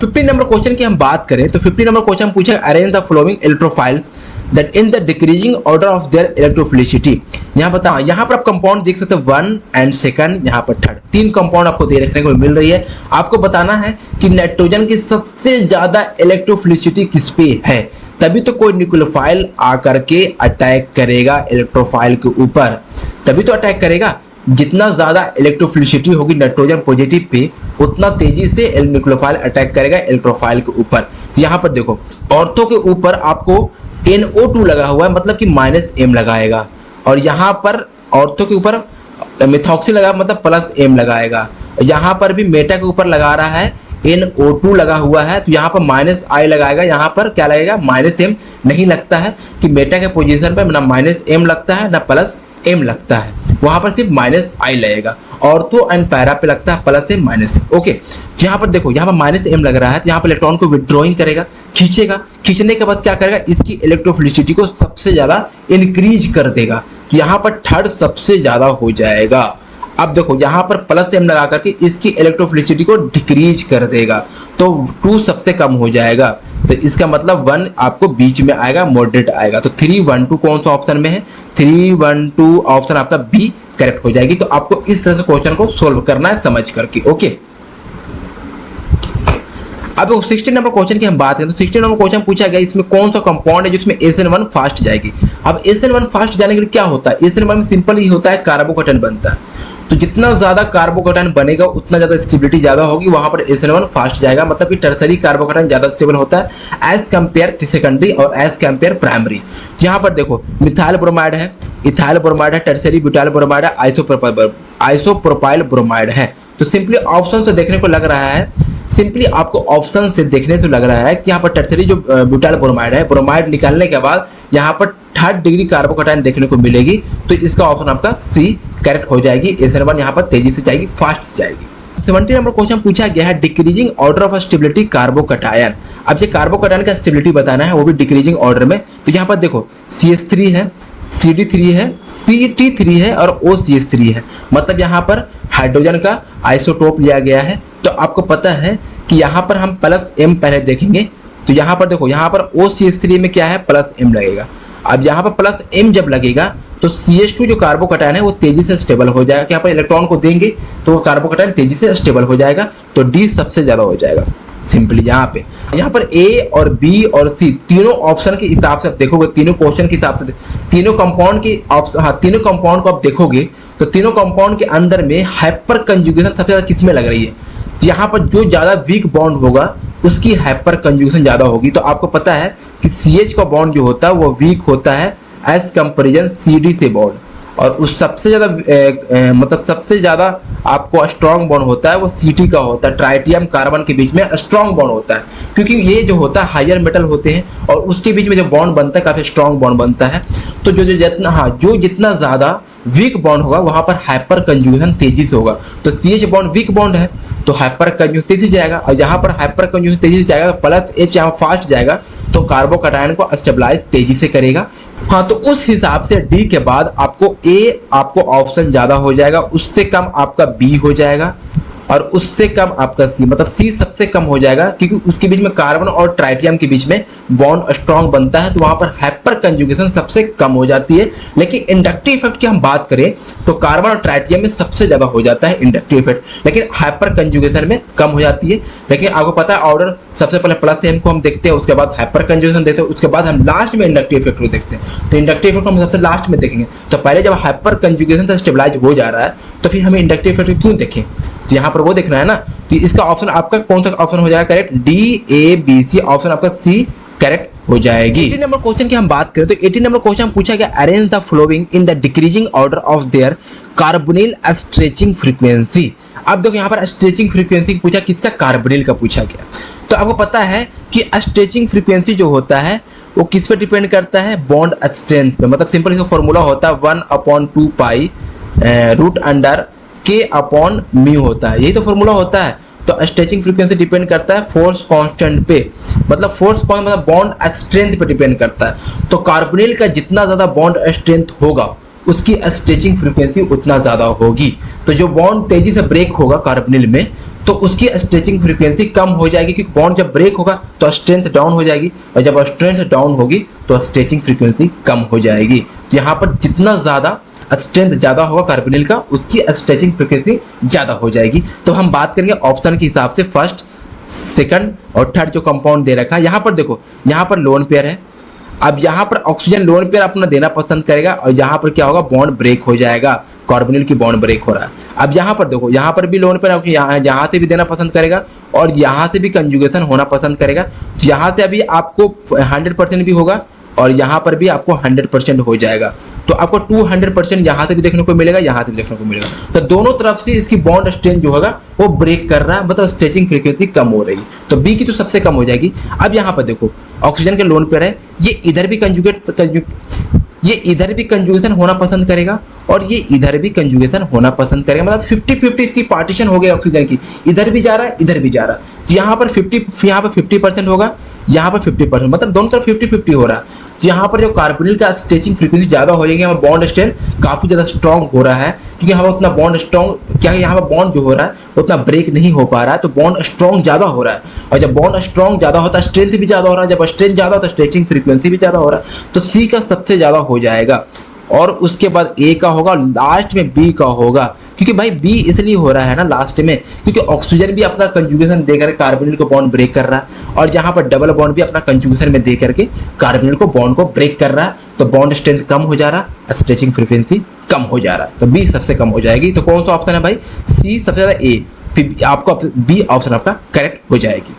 15 नंबर क्वेश्चन की हम बात करें तो 15 नंबर क्वेश्चन पूछा arrange the following electrophiles that in the decreasing order of their electrophilicity. यहाँ बताओ, यहाँ पर आप कंपाउंड देख सकते हो 1 एंड सेकंड, यहाँ पर थर्ड, 3 कंपाउंड आपको देखने को मिल रही है। आपको बताना है कि नाइट्रोजन की सबसे ज्यादा इलेक्ट्रोफिलिसिटी किस पे है, तभी तो कोई न्यूक्लियोफाइल आकर के अटैक करेगा इलेक्ट्रोफाइल के ऊपर, तभी तो अटैक करेगा। जितना ज्यादा इलेक्ट्रोफिलिसिटी होगी नाइट्रोजन पॉजिटिव पे उतना तेजी से न्यूक्लियोफाइल अटैक करेगा इलेक्ट्रोफाइल के ऊपर। तो यहाँ पर देखो ऑर्थो के ऊपर आपको NO2 लगा हुआ है, मतलब कि -M लगाएगा, और यहाँ पर ऑर्थो के ऊपर मिथॉक्सी लगा मतलब प्लस एम लगाएगा। यहाँ पर भी मेटा के ऊपर लगा रहा है NO2 लगा हुआ है, तो यहाँ पर माइनस आई लगाएगा, यहाँ पर क्या लगेगा माइनस एम। नहीं लगता है कि मेटा के पोजीशन पर ना माइनस एम लगता है ना प्लस एम लगता है, वहां पर सिर्फ माइनस आई लगेगा। ऑर्थो एंड पैरा पे लगता है plus M minus M. Okay, यहाँ पर देखो यहाँ पर माइनस एम लग रहा है, तो यहाँ पर इलेक्ट्रॉन को विड्रॉइंग करेगा, खींचेगा, खींचने के बाद क्या करेगा, इसकी इलेक्ट्रोफिलिसिटी को सबसे ज्यादा इंक्रीज कर देगा, तो यहाँ पर थर्ड सबसे ज्यादा हो जाएगा। अब देखो यहाँ पर प्लस एम लगा करके इसकी इलेक्ट्रोफिलिसिटी को डिक्रीज कर देगा, तो 2 सबसे कम हो जाएगा, तो इसका मतलब 1 आपको बीच में आएगा, मॉडरेट आएगा। तो 3 1 2 कौन सा ऑप्शन में है, 3 1 2 ऑप्शन आपका बी करेक्ट हो जाएगी। तो आपको इस तरह से क्वेश्चन को सोल्व करना है समझ करके। ओके, अब 16 नंबर क्वेश्चन की हम बात करें तो 16 नंबर क्वेश्चन पूछा गया इसमें कौन सा कंपाउंड है जिसमें SN1 फास्ट जाएगी। अब SN1 फास्ट जाने के लिए क्या होता है, SN1 में सिंपल ही होता है, कार्बोकैटायन बनता है, तो जितना ज्यादा कार्बोकैटायन बनेगा उतना ज्यादा स्टेबिलिटी ज्यादा होगी, वहां पर SN1 फास्ट जाएगा। मतलब कि टर्सरी कार्बोकैटायन ज्यादा स्टेबल होता है एज कंपेयर सेकेंडरी और एज कंपेयर प्राइमरी। यहाँ पर देखो मिथाइल ब्रोमाइड है, इथाइल ब्रोमाइड है, टर्सरी ब्यूटाइल ब्रोमाइड है, आइसोप्रोपाइल ब्रोमाइड है। तो सिंपली ऑप्शन से देखने को लग रहा है, सिंपली आपको ऑप्शन से देखने से लग रहा है कि यहाँ पर टर्सरी जो ब्यूटाइल ब्रोमाइड है, ब्रोमाइड निकालने के बाद यहाँ पर 3rd डिग्री कार्बोकैटायन देखने को मिलेगी, तो इसका ऑप्शन आपका सी करेक्ट हो जाएगी। SN1 यहाँ पर तेजी से जाएगी, फास्ट जाएगी। 17 नंबर क्वेश्चन पूछा गया है decreasing order of stability carbocation. अब ये कार्बोकैटायन का स्टेबिलिटी बताना है, वो भी डिक्रीजिंग ऑर्डर में। तो यहाँ पर देखो CH3 है, CD3 है, CT3 है और OCH3 है, मतलब यहाँ पर हाइड्रोजन का आइसोटोप लिया गया है। तो आपको पता है कि यहाँ पर हम प्लस एम पहले देखेंगे, तो यहाँ पर देखो यहाँ पर OCH3 में क्या है प्लस एम लगेगा। अब यहाँ पर प्लस एम जब लगेगा तो CH2 जो कार्बोकैटायन है वो तेजी से स्टेबल हो जाएगा, यहाँ पर इलेक्ट्रॉन को देंगे तो वो कार्बोकैटायन तेजी से स्टेबल हो जाएगा, तो डी सबसे ज्यादा हो जाएगा। सिंपली यहाँ पर ए और बी और सी तीनों ऑप्शन के हिसाब से आप देखोगे, तीनों क्वेश्चन के हिसाब से तीनों कंपाउंड के तीनों कंपाउंड को आप देखोगे तो तीनों कंपाउंड के अंदर में हाइपर कंजुगेशन सबसे ज्यादा किसमें लग रही है, तो यहाँ पर जो ज्यादा वीक बॉन्ड होगा उसकी हाइपर कंजुगेशन ज्यादा होगी। तो आपको पता है कि CH का बॉन्ड जो होता है वो वीक होता है एज कंपेरिजन CD से बॉन्ड, और उस सबसे ज्यादा मतलब सबसे ज्यादा आपको स्ट्रॉन्ग बॉन्ड होता है वो CT का होता है, ट्राइटियम कार्बन के बीच में स्ट्रॉन्ग बॉन्ड होता है, क्योंकि ये जो होता है हायर मेटल होते हैं और उसके बीच में जो बॉन्ड बनता है काफी स्ट्रॉन्ग बॉन्ड बनता है। तो जो जितना ज्यादा वीक बॉन्ड होगा वहां पर हाइपर कंजुगेशन तेजी से होगा। तो CH बॉन्ड वीक बॉन्ड है तो हाइपर कंजुगेशन तेजी से जाएगा, और जहां पर हाइपर कंजुगेशन तेजी से जाएगा प्लस H यहाँ फास्ट जाएगा, तो कार्बोकैटायन को स्टेबलाइज तेजी से करेगा। हाँ, तो उस हिसाब से डी के बाद आपको ए आपको ऑप्शन ज्यादा हो जाएगा, उससे कम आपका बी हो जाएगा और उससे कम आपका सी, मतलब सी सबसे कम हो जाएगा क्योंकि उसके बीच में कार्बन और ट्राइटियम के बीच में बॉन्ड स्ट्रॉन्ग बनता है, तो वहां पर हाइपर कंजुगेशन सबसे कम हो जाती है। लेकिन इंडक्टिव इफेक्ट की हम बात करें तो कार्बन और ट्राइटियम में सबसे ज्यादा हो जाता है इंडक्टिव इफेक्ट, लेकिन हाइपर कंजुगेशन में कम हो जाती है। लेकिन आपको पता है ऑर्डर सबसे पहले प्लस एम को हम देखते हैं, उसके बाद हाइपर कंजुगेशन देखते हैं, उसके बाद हम लास्ट में इंडक्टिव इफेक्ट को देखते हैं। तो इंडक्टिव इफेक्ट हम सबसे लास्ट में देखेंगे, तो पहले जब हाइपर कंजुगेशन से स्टेबलाइज हो जा रहा है तो फिर हमें इंडक्टिव इफेक्ट क्यों देखें, तो यहाँ पर वो देखना है ना। तो इसका ऑप्शन आपका कौन सा ऑप्शन हो जाएगा correct, D A B C, option आपका सी करेक्ट हो जाएगी। 18 नंबर क्वेश्चन की हम बात करें तो 18 नंबर क्वेश्चन पूछा गया arrange the following in the decreasing order of their carbonyl stretching frequency. अब देखो यहाँ पर स्ट्रेचिंग फ्रीक्वेंसी पूछा, किसका, कार्बोनिल का पूछा गया। तो आपको पता है कि स्ट्रेचिंग फ्रीक्वेंसी जो होता है वो किस पे डिपेंड करता है, बॉन्ड स्ट्रेंथ पे। मतलब सिंपल इसका फॉर्मूला होता है 1/2 पाई रूट अंडर के अपॉन म्यू होता है, यही तो फॉर्मूला होता है। तो स्ट्रेचिंग फ्रीक्वेंसी डिपेंड करता है फोर्स कांस्टेंट पे, मतलब फोर्स कौन, मतलब बॉन्ड स्ट्रेंथ पे डिपेंड करता है। तो कार्बोनिल का जितना ज्यादा बॉन्ड स्ट्रेंथ होगा उसकी स्ट्रेचिंग फ्रीक्वेंसी उतना ज्यादा होगी। तो जो बॉन्ड तेजी से ब्रेक होगा कार्बोनिल में तो उसकी स्ट्रेचिंग फ्रीक्वेंसी कम हो जाएगी, क्योंकि बॉन्ड जब ब्रेक होगा तो स्ट्रेंथ डाउन हो जाएगी, और जब स्ट्रेंथ डाउन होगी तो स्ट्रेचिंग फ्रीक्वेंसी कम हो जाएगी। तो यहाँ पर जितना ज्यादा स्ट्रेंथ ज्यादा होगा कार्बोनिल का उसकी स्ट्रेचिंग फ्रीक्वेंसी ज्यादा हो जाएगी। तो हम बात करेंगे ऑप्शन के हिसाब से फर्स्ट, सेकंड और थर्ड जो कंपाउंड दे रखा है। यहाँ पर देखो, यहाँ पर लोन पेयर है, अब यहाँ पर ऑक्सीजन लोन पेयर अपना देना पसंद करेगा और यहाँ पर क्या होगा, बॉन्ड ब्रेक हो जाएगा, कार्बोनिल की बॉन्ड ब्रेक हो रहा है। अब यहाँ पर देखो, यहाँ पर भी लोन पेयर यहाँ से भी देना पसंद करेगा और यहाँ से भी कंजुगेशन होना पसंद करेगा। यहाँ से अभी आपको 100% भी होगा और यहाँ पर भी आपको 100% हो जाएगा। तो आपको 200% यहाँ से भी देखने को मिलेगा, यहाँ से भी देखने को मिलेगा। तो दोनों तरफ से इसकी बॉन्ड स्ट्रेंथ जो होगा वो ब्रेक कर रहा है, मतलब स्ट्रेचिंग फ्रीक्वेंसी कम हो रही है। तो बी की तो सबसे कम हो जाएगी। अब यहाँ पर देखो ऑक्सीजन के लोन पेयर है, ये इधर भी कंजुगेशन होना पसंद करेगा और ये इधर भी कंजुगेशन होना पसंद करेगा, मतलब 50-50 इसकी पार्टीशन हो गई ऑक्सीजन की, इधर भी जा रहा है इधर भी जा रहा है। तो यहाँ पर 50% होगा, यहाँ पर 50%, मतलब दोनों तरफ 50-50 हो रहा है। तो यहाँ पर जो कार्बोनिल का स्ट्रेचिंग फ्रीक्वेंसी ज्यादा हो जाएगी, यहाँ पर बॉन्ड स्ट्रेंथ काफी ज्यादा स्ट्रॉन्ग हो रहा है, क्योंकि यहाँ पर उतना बॉन्ड स्ट्रॉन्ग क्या है, यहाँ पर बॉन्ड जो हो रहा है उतना ब्रेक नहीं हो पा रहा है, तो बॉन्ड स्ट्रॉन्ग ज्यादा हो रहा है। और जब बॉन्ड स्ट्रॉन्ग ज्यादा होता है स्ट्रेंथ भी ज्यादा हो रहा है, जब स्ट्रेंथ ज्यादा होता है स्ट्रेचिंग फ्रीक्वेंसी भी ज्यादा हो रहा है। तो सी का सबसे ज्यादा हो जाएगा और उसके बाद ए का होगा, लास्ट में बी का होगा, क्योंकि भाई बी इसलिए हो रहा है ना लास्ट में, क्योंकि ऑक्सीजन भी अपना कंजुगेशन देकर कार्बोनिल को बॉन्ड ब्रेक कर रहा है और यहाँ पर डबल बॉन्ड भी अपना कंजुगेशन में दे करके कार्बोनिल को बॉन्ड को ब्रेक कर रहा है। तो बॉन्ड स्ट्रेंथ कम हो जा रहा है, स्ट्रेचिंग फ्रीक्वेंसी कम हो जा रहा है, तो बी सबसे कम हो जाएगी। तो कौन सा ऑप्शन है भाई, सी सबसे ज्यादा, ए, फिर आपको बी ऑप्शन आपका करेक्ट हो जाएगी।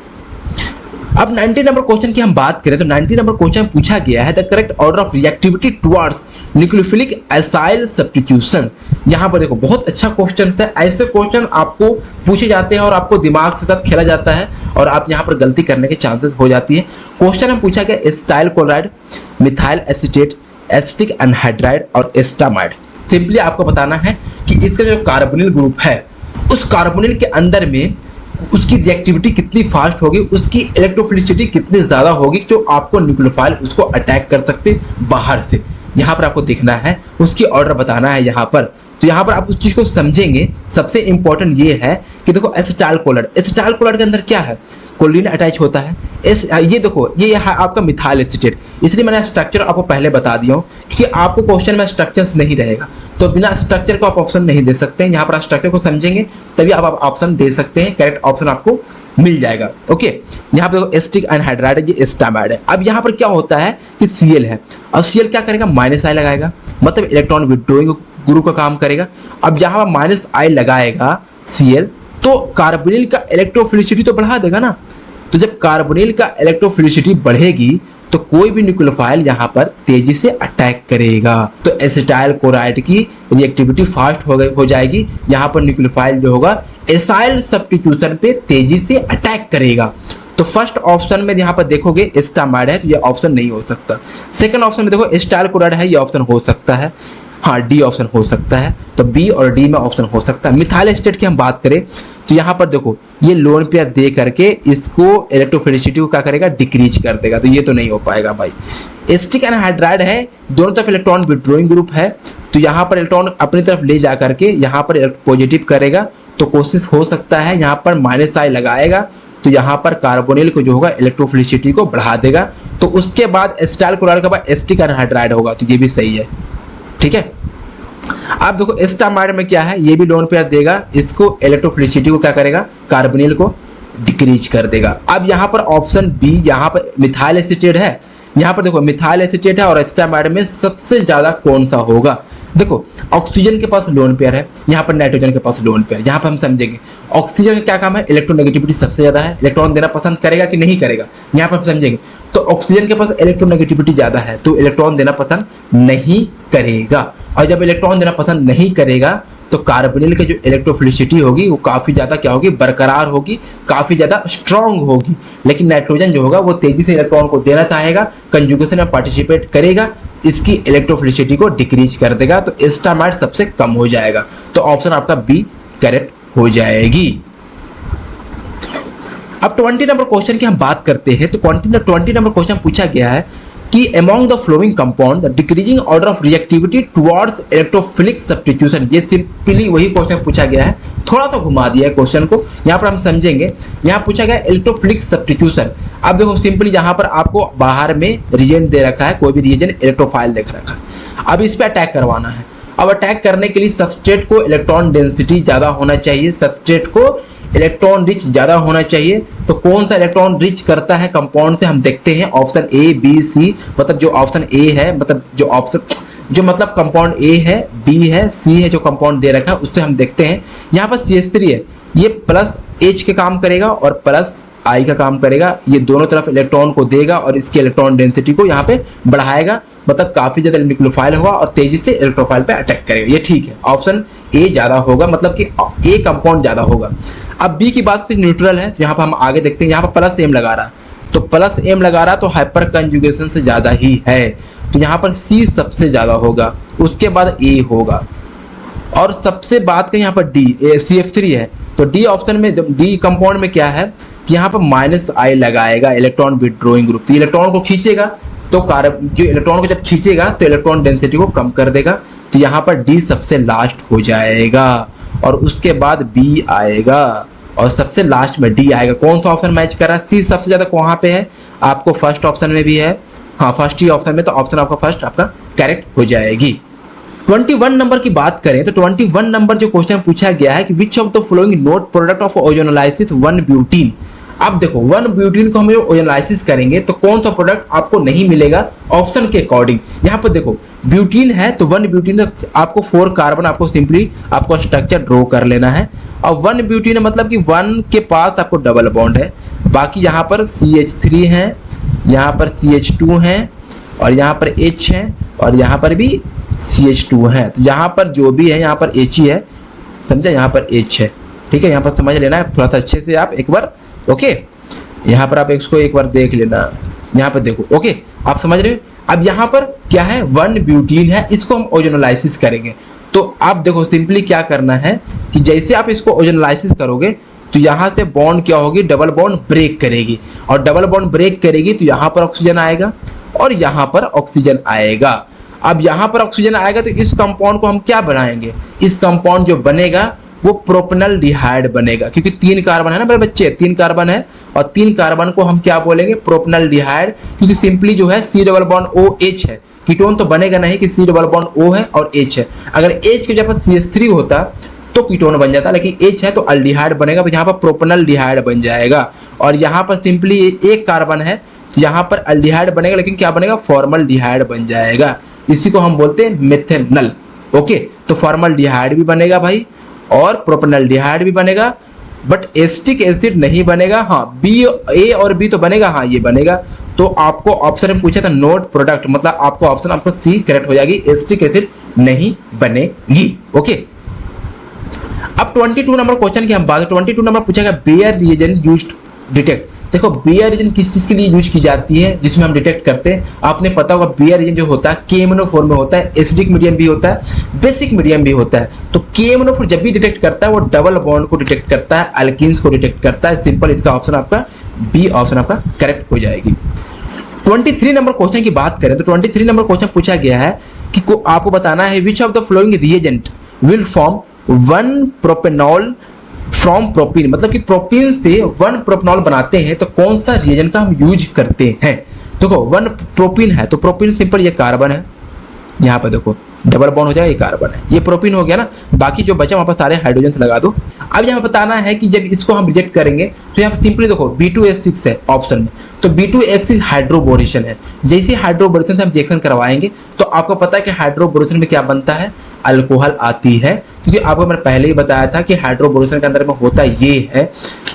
अब 90 नंबर क्वेश्चन की हम बात करें तो 90 नंबर क्वेश्चन पूछा गया है the correct order of reactivity towards nucleophilic acyl substitution. यहाँ पर देखो बहुत अच्छा क्वेश्चन है, ऐसे क्वेश्चन आपको पूछे जाते हैं और आपको दिमाग के साथ खेला जाता है और आप यहाँ पर गलती करने के चांसेस हो जाती है। क्वेश्चन में पूछा गया acetyl chloride, methyl acetate, acetic anhydride और एस्टामाइड। सिंपली आपको बताना है कि इसका जो कार्बोनिल ग्रुप है उस कार्बोनिल के अंदर में उसकी रिएक्टिविटी कितनी फास्ट होगी, उसकी इलेक्ट्रोफिलिसिटी कितनी ज्यादा होगी, जो आपको न्यूक्लियोफाइल उसको अटैक कर सकते बाहर से। यहाँ पर आपको देखना है, उसकी ऑर्डर बताना है यहाँ पर। तो यहाँ पर आप उस चीज को समझेंगे। सबसे इंपॉर्टेंट ये है कि देखो एसिटाइल क्लोराइड के अंदर क्या है, कोलिन अटैच होता है। ये देखो ये आपका मिथाइल एसीटेट, इसलिए मैंने स्ट्रक्चर आपको पहले बता दिया हूँ, क्योंकि आपको क्वेश्चन में स्ट्रक्चर्स नहीं रहेगा, तो बिना स्ट्रक्चर को आप ऑप्शन नहीं दे सकते हैं। यहाँ पर आप स्ट्रक्चर को समझेंगे तभी आप ऑप्शन दे सकते हैं, करेक्ट ऑप्शन आपको मिल जाएगा। ओके, यहाँ पे देखो एसिटिक एनहाइड्राइड है, ये एस्टामाइड है। अब यहाँ पर क्या होता है कि Cl है, अब Cl क्या करेगा, -I लगाएगा, मतलब इलेक्ट्रॉन विड्रॉइंग ग्रुप का काम करेगा। अब यहाँ पर -I लगाएगा Cl, तो कार्बोनिल का इलेक्ट्रोफिलिसिटी तो बढ़ा देगा ना। तो जब कार्बोनिल का इलेक्ट्रोफिलिसिटी बढ़ेगी तो कोई भी न्यूक्लियोफाइल यहाँ पर तेजी से अटैक करेगा, तो एसिटाइल क्लोराइड की रिएक्टिविटी फास्ट हो जाएगी। यहाँ पर न्यूक्लियोफाइल जो होगा एसाइल सब्स्टिट्यूशन पे तेजी से अटैक करेगा। तो फर्स्ट ऑप्शन में यहाँ पर देखोगे एस्टामाइड है, तो ये ऑप्शन नहीं हो सकता। सेकंड ऑप्शन में देखो एसिटाइल क्लोराइड है, ये ऑप्शन हो सकता है, हाँ डी ऑप्शन हो सकता है। तो बी और डी में ऑप्शन हो सकता है। मिथाइल एसीटेट की हम बात करें तो यहाँ पर देखो ये लोन पेयर दे करके इसको इलेक्ट्रोफिलिसिटी को क्या करेगा, डिक्रीज कर देगा, तो ये तो नहीं हो पाएगा भाई। एसिटिक एनहाइड्राइड है, दोनों तरफ इलेक्ट्रॉन विड्रॉइंग ग्रुप है, तो यहाँ पर इलेक्ट्रॉन अपनी तरफ ले जा करके यहाँ पर पॉजिटिव करेगा, तो कोशिश हो सकता है यहाँ पर -I लगाएगा, तो यहाँ पर कार्बोनिल को जो होगा इलेक्ट्रोफिलिसिटी को बढ़ा देगा। तो उसके बाद एसिटाइल क्लोराइड के बाद एसिटिक एनहाइड्राइड होगा, तो ये भी सही है, ठीक है। अब देखो एस्टामाइड में क्या है, ये भी लोन पेयर देगा, इसको इलेक्ट्रोफिलिसिटी को क्या करेगा, कार्बोनिल को डिक्रीज कर देगा। अब यहाँ पर ऑप्शन बी, यहाँ पर मिथाइल एसीटेट है, यहाँ पर देखो मिथाइल एसीटेट है और एस्टामाइड में सबसे ज्यादा कौन सा होगा। देखो ऑक्सीजन के पास लोन पेयर है, यहाँ पर नाइट्रोजन के पास लोन पेयर। यहाँ पर हम समझेंगे ऑक्सीजन का क्या काम है, इलेक्ट्रोनेगेटिविटी सबसे ज्यादा है, इलेक्ट्रॉन देना पसंद करेगा कि नहीं करेगा, यहाँ पर हम समझेंगे। तो ऑक्सीजन के पास इलेक्ट्रोनेगेटिविटी ज्यादा है, तो इलेक्ट्रॉन देना पसंद नहीं करेगा, और जब इलेक्ट्रॉन देना पसंद नहीं करेगा तो कार्बोनिल की जो इलेक्ट्रोफिलिसिटी होगी वो काफी ज्यादा क्या होगी, बरकरार होगी, काफी ज्यादा स्ट्रांग होगी। लेकिन नाइट्रोजन जो होगा वो तेजी से इलेक्ट्रॉन को देना चाहेगा, कंजुगेशन में पार्टिसिपेट करेगा, इसकी इलेक्ट्रोफिलिसिटी को डिक्रीज कर देगा, तो एस्टामाइड सबसे कम हो जाएगा। तो ऑप्शन आपका बी करेक्ट हो जाएगी। अब 20 नंबर क्वेश्चन की हम बात करते हैं, तो 20 नंबर क्वेश्चन पूछा गया है कि among the flowing compound the decreasing order of reactivity towards electrophilic substitution। ये सिंपली वही क्वेश्चन पूछा गया है, थोड़ा सा घुमा दिया है क्वेश्चन को, यहाँ पर हम समझेंगे। यहाँ पूछा गया इलेक्ट्रोफिलिक सब्स्टिट्यूशन। अब देखो सिंपली यहाँ पर आपको बाहर में रिएजेंट दे रखा है, कोई भी रिएजेंट इलेक्ट्रोफाइल देख रखा है, अब इस पर अटैक करवाना है। अब अटैक करने के लिए सबस्ट्रेट को इलेक्ट्रॉन डेंसिटी ज्यादा होना चाहिए, सबस्ट्रेट को इलेक्ट्रॉन रिच ज्यादा होना चाहिए। तो कौन सा इलेक्ट्रॉन रिच करता है कंपाउंड से हम देखते हैं, ऑप्शन ए बी सी, मतलब जो ऑप्शन ए है, मतलब जो ऑप्शन जो मतलब कंपाउंड ए है, बी है, सी है, जो कंपाउंड दे रखा है उससे हम देखते हैं। यहाँ पर CH3 है, ये प्लस H के काम करेगा और प्लस आई का काम करेगा, ये दोनों तरफ इलेक्ट्रॉन को देगा और इसकी इलेक्ट्रॉन डेंसिटी को यहाँ पे बढ़ाएगा, मतलब काफी ज्यादा न्यूक्लियोफाइल होगा और तेजी से इलेक्ट्रोफाइल पे अटैक करेगा। ये ठीक है, ऑप्शन ए ज्यादा होगा, मतलब कि ए कंपाउंड ज्यादा होगा। अब बी की बात करें, न्यूट्रल है, तो यहाँ पर हम आगे देखते हैं, यहाँ पर प्लस एम लगा रहा, तो प्लस एम लगा रहा तो हाइपर कंजुगेशन से ज्यादा ही है, तो यहाँ पर सी सबसे ज्यादा होगा, उसके बाद ए होगा। और सबसे बात करें यहाँ पर डी, CF3 है, तो डी ऑप्शन में, जब डी कंपाउंड में क्या है कि यहाँ पर माइनस आई लगाएगा इलेक्ट्रॉन विड्रॉइंग ग्रुप, तो इलेक्ट्रॉन को खींचेगा, तो कार्बन जो इलेक्ट्रॉन को जब खींचेगा तो इलेक्ट्रॉन डेंसिटी को कम कर देगा, तो यहाँ पर डी सबसे लास्ट हो जाएगा और उसके बाद बी आएगा और सबसे लास्ट में डी आएगा। कौन सा ऑप्शन मैच कर रहा है? सी सबसे ज्यादा कहाँ पे है? आपको फर्स्ट ऑप्शन में भी है, हाँ फर्स्ट ही ऑप्शन में, तो ऑप्शन आपका फर्स्ट आपका करेक्ट हो जाएगी। 21 नंबर की बात करें तो 21 नंबर जो क्वेश्चन पूछा गया है कि which of the following note product of ozonolysis 1 butene. अब देखो 1 ब्यूटीन को हम ओजोनोलाइसिस करेंगे तो कौन सा प्रोडक्ट आपको नहीं मिलेगा ऑप्शन के अकॉर्डिंग। यहाँ पर देखो ब्यूटीन है तो 1 ब्यूटीन आपको 4 कार्बन, आपको सिंपली आपको स्ट्रक्चर ड्रॉ कर लेना है। और 1 ब्यूटीन मतलब कि 1 के पास आपको डबल बॉन्ड है, बाकी यहाँ पर CH3 है, यहाँ पर CH2 है और यहाँ पर H है और यहाँ पर भी CH2 है, तो यहाँ पर जो भी है यहाँ पर H ही है, समझा, यहाँ पर H है, ठीक है, यहाँ पर समझ लेना है थोड़ा सा अच्छे से आप एक बार, ओके। यहाँ पर आप इसको एक बार देख लेना, यहाँ पर देखो, ओके, आप समझ रहे हो। अब यहाँ पर क्या है, 1 ब्यूटीन है, इसको हम ओजोनोलाइसिस करेंगे, तो आप देखो सिंपली क्या करना है कि जैसे आप इसको ओजोनोलाइसिस करोगे तो यहाँ से बॉन्ड क्या होगी, डबल बॉन्ड ब्रेक करेगी, और डबल बॉन्ड ब्रेक करेगी तो यहाँ पर ऑक्सीजन आएगा और यहाँ पर ऑक्सीजन आएगा। अब यहाँ पर ऑक्सीजन आएगा तो इस कंपाउंड को हम क्या बनाएंगे, इस कंपाउंड जो बनेगा वो प्रोपेनॉल्डिहाइड बनेगा, क्योंकि 3 कार्बन है ना मेरे बच्चे, 3 कार्बन है और 3 कार्बन को हम क्या बोलेंगे, प्रोपेनॉल्डिहाइड, क्योंकि सिंपली जो है C डबल बॉन्ड OH है, कीटोन तो बनेगा नहीं कि C डबल बॉन्ड O है और H है। अगर H के जगह पर CH3 होता तो कीटोन बन जाता, लेकिन H है तो अल्डिहाइड बनेगा, तो यहाँ पर प्रोपेनॉल्डिहाइड बन जाएगा। और यहाँ पर सिंपली एक कार्बन है तो यहाँ पर अल्डिहाइड बनेगा, लेकिन क्या बनेगा, फॉर्मल्डिहाइड बन जाएगा, इसी को हम बोलते हैं मेथेनल, ओके। तो फॉर्मल्डिहाइड भी बनेगा भाई और प्रोपेनॉल्डिहाइड भी बनेगा, बट एसिटिक एसिड नहीं बनेगा। हाँ बी, ए और बी तो बनेगा, हाँ ये बनेगा। तो आपको ऑप्शन में पूछा था नोट प्रोडक्ट, मतलब आपको ऑप्शन आपको सी करेक्ट हो जाएगी, एसिटिक एसिड नहीं बनेगी, ओके। अब 22 नंबर क्वेश्चन की हम बात, 22 नंबर पूछा गया बेयर रिएजेंट यूज्ड डिटेक्ट। देखो बेयर रिएजेंट किस चीज के लिए यूज की जाती है जिसमें हम डिटेक्ट करते हैं, आपने पता होगा बेयर रिएजेंट जो होता है केमोनोफोर में होता है, एसिडिक मीडियम भी होता है, बेसिक मीडियम भी होता है। तो केमोनोफोर जब भी डिटेक्ट करता है वो डबल बॉन्ड को डिटेक्ट करता है, अल्कीन्स को डिटेक्ट करता है, सिंपल इसका ऑप्शन आपका बी ऑप्शन आपका करेक्ट हो जाएगी। 23 नंबर क्वेश्चन की बात करें तो 23 नंबर क्वेश्चन पूछा गया है कि आपको बताना है which of the following reagent will form 1 propanol from propene, मतलब कि प्रोपीन से 1 प्रोपेनॉल बनाते हैं तो कौन सा रिएजेंट का हम यूज करते हैं। देखो 1 प्रोपीन है तो प्रोपीन सिंपल ये कार्बन है, यहाँ पर देखो डबल बॉन्ड हो जाएगा, ये कार्बन है, ये प्रोपीन हो गया ना, बाकी जो बचा वहां पर सारे हाइड्रोजन लगा दो। अब यहाँ बताना है कि जब इसको हम रिजेक्ट करेंगे तो यहाँ पर सिंपली देखो B2H6 है ऑप्शन में, तो B2H6 हाइड्रोबोरेशन है, जैसे हाइड्रोबोरेशन से हम रिएक्शन करवाएंगे तो आपको पता है कि हाइड्रोबोरेशन में क्या बनता है, अल्कोहल आती है, क्योंकि आपको मैंने पहले ही बताया था कि हाइड्रोबोरेशन के अंदर में होता ये है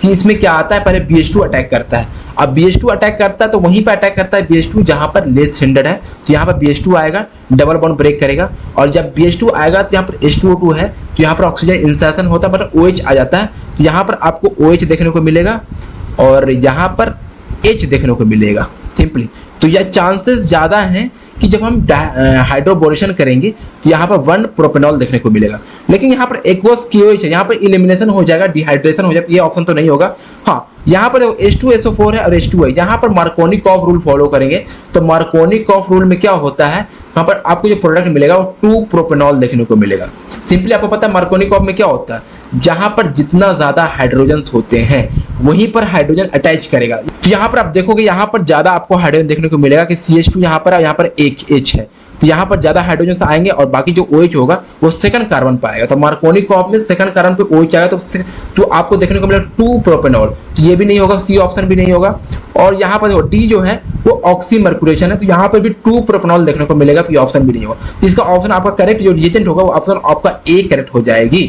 कि इसमें क्या आता है, पहले BH2 अटैक करता है। अब BH2 अटैक करता है तो वहीं पर अटैक करता है BH2 जहां पर लेस हिंडर्ड है, तो यहाँ पर BH2 आएगा, डबल बॉन्ड ब्रेक करेगा, और जब BH2 आएगा तो यहाँ पर H2O2 है, तो यहाँ पर ऑक्सीजन इंसर्शन होता है, मतलब OH आ जाता है, तो यहाँ पर आपको OH देखने को मिलेगा और यहाँ पर H देखने को मिलेगा सिंपली। तो यह चांसेस ज्यादा हैं कि जब हम हाइड्रोबोरेशन करेंगे तो यहाँ पर 1 प्रोपेनॉल देखने को मिलेगा, लेकिन यहाँ पर एक्वस KOH है, यहाँ पर इलिमिनेशन हो जाएगा, डिहाइड्रेशन हो जाएगा, ये ऑप्शन तो नहीं होगा। हाँ यहाँ पर H2SO4 है और H2 है, यहाँ पर मार्कोनिकॉफ रूल फॉलो करेंगे, तो मार्कोनिकॉफ रूल में क्या होता है, यहाँ पर आपको जो प्रोडक्ट मिलेगा वो 2 प्रोपेनॉल देखने को मिलेगा। सिंपली आपको पता है मार्कोनिकॉफ में क्या होता है, जहां पर जितना ज्यादा हाइड्रोजन होते हैं वहीं पर हाइड्रोजन अटैच करेगा, तो यहाँ पर आप देखोगे यहाँ पर ज्यादा आपको हाइड्रोजन देखने को मिलेगा कि CH2 यहाँ पर यहाँ पर एक H है, तो यहाँ पर ज्यादा हाइड्रोजन आएंगे और बाकी जो OH होगा वो सेकंड कार्बन पर आएगा, तो मार्कोनिकॉफ में सेकंड कार्बन पे OH आएगा तो आपको देखने को मिलेगा 2 प्रोपेनॉल, तो ये भी नहीं होगा, सी ऑप्शन भी नहीं होगा। और यहाँ पर D जो है वो ऑक्सीमर्कुरेशन है, तो यहाँ पर भी 2 प्रोपेनॉल देखने को मिलेगा, तो ये ऑप्शन भी नहीं होगा। तो इसका ऑप्शन आपका करेक्ट जो रिएजेंट होगा वो ऑप्शन आपका ए करेक्ट हो जाएगी।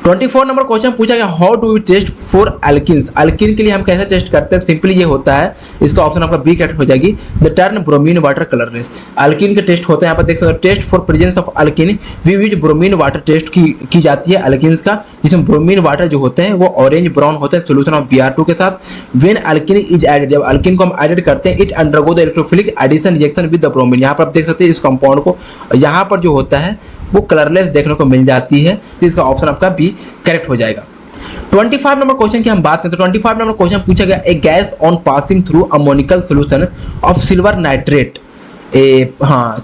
24 नंबर क्वेश्चन पूछा गया, how do we test for alkenes. Alkene के लिए हम कैसे टेस्ट करते हैं? सिंपली ये होता है, इसका ऑप्शन आपका बी करेक्ट हो जाएगी, the turn bromine water colourless. Alkene के टेस्ट होते हैं, यहाँ पर देख सकते हो, test for presence of alkene we use bromine water test की जाती है अल्किन्स का, जिसमें ब्रोमीन वाटर जो होते हैं वो ऑरेंज ब्राउन होते हैं सोल्यूशन ऑफ Br2 के साथ। व्हेन अल्किन इज एडेड, जब अल्किन को हम एडेड करते हैं, it undergo the electrophilic addition reaction with the bromine. यहाँ पर आप देख सकते हैं इस कंपाउंड को, यहाँ पर जो होता है वो कलरलेस देखने को मिल जाती है, तो इसका ऑप्शन आपका बी करेक्ट हो जाएगा। 25 नंबर क्वेश्चन की हम बात करें तो 25 नंबर क्वेश्चन पूछा गया, a gas on passing through ammoniacal solution of silver nitrate,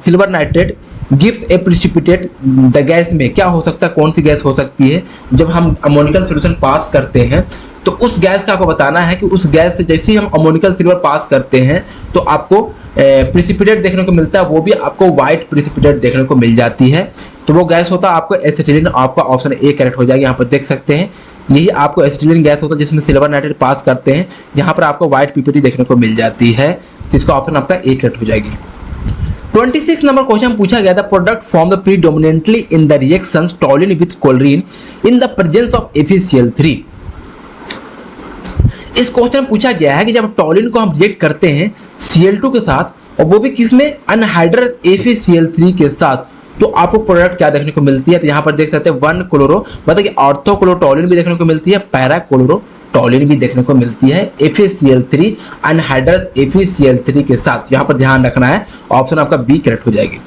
silver nitrate gives a precipitate, the gas में क्या हो सकता है, कौन सी गैस हो सकती है जब हम अमोनिकल सॉल्यूशन पास करते हैं? तो उस गैस का आपको बताना है कि उस गैस से जैसे ही हम अमोनिकल सिल्वर पास करते हैं तो आपको प्रिसिपिटेट देखने को मिलता है, वो भी आपको व्हाइट प्रिसिपिटेट देखने को मिल जाती है। तो वो गैस होता है आपको एसिटिलीन, आपका ऑप्शन ए करेक्ट हो जाएगा। यहाँ पर देख सकते हैं यही आपको एसिटिलीन गैस होता है जिसमें सिल्वर नाइट्रेट पास करते हैं, यहाँ पर आपको व्हाइट पीपीटी देखने को मिल जाती है, जिसका ऑप्शन आपका ए करेक्ट हो जाएगी। 26 नंबर क्वेश्चन पूछा गया था, product form the predominantly in the reactions toluene with chlorine in the presence of FeCl3। इस क्वेश्चन पूछा गया है कि जब टॉलिन को हम रिएक्ट करते हैं Cl2 के साथ और वो भी किसमें, अनहाइड्रस FeCl3 के साथ, तो आपको प्रोडक्ट क्या देखने को मिलती है? तो यहाँ पर देख सकते हैं 1 क्लोरो, मतलब कि ऑर्थोक्लोरोटॉलिन भी देखने को मिलती है, पैरा क्लोरोटॉलिन भी देखने को मिलती है FeCl3 अनहाइड्रस FeCl3 के साथ। यहाँ पर ध्यान रखना है, ऑप्शन आपका बी करेक्ट हो जाएगी।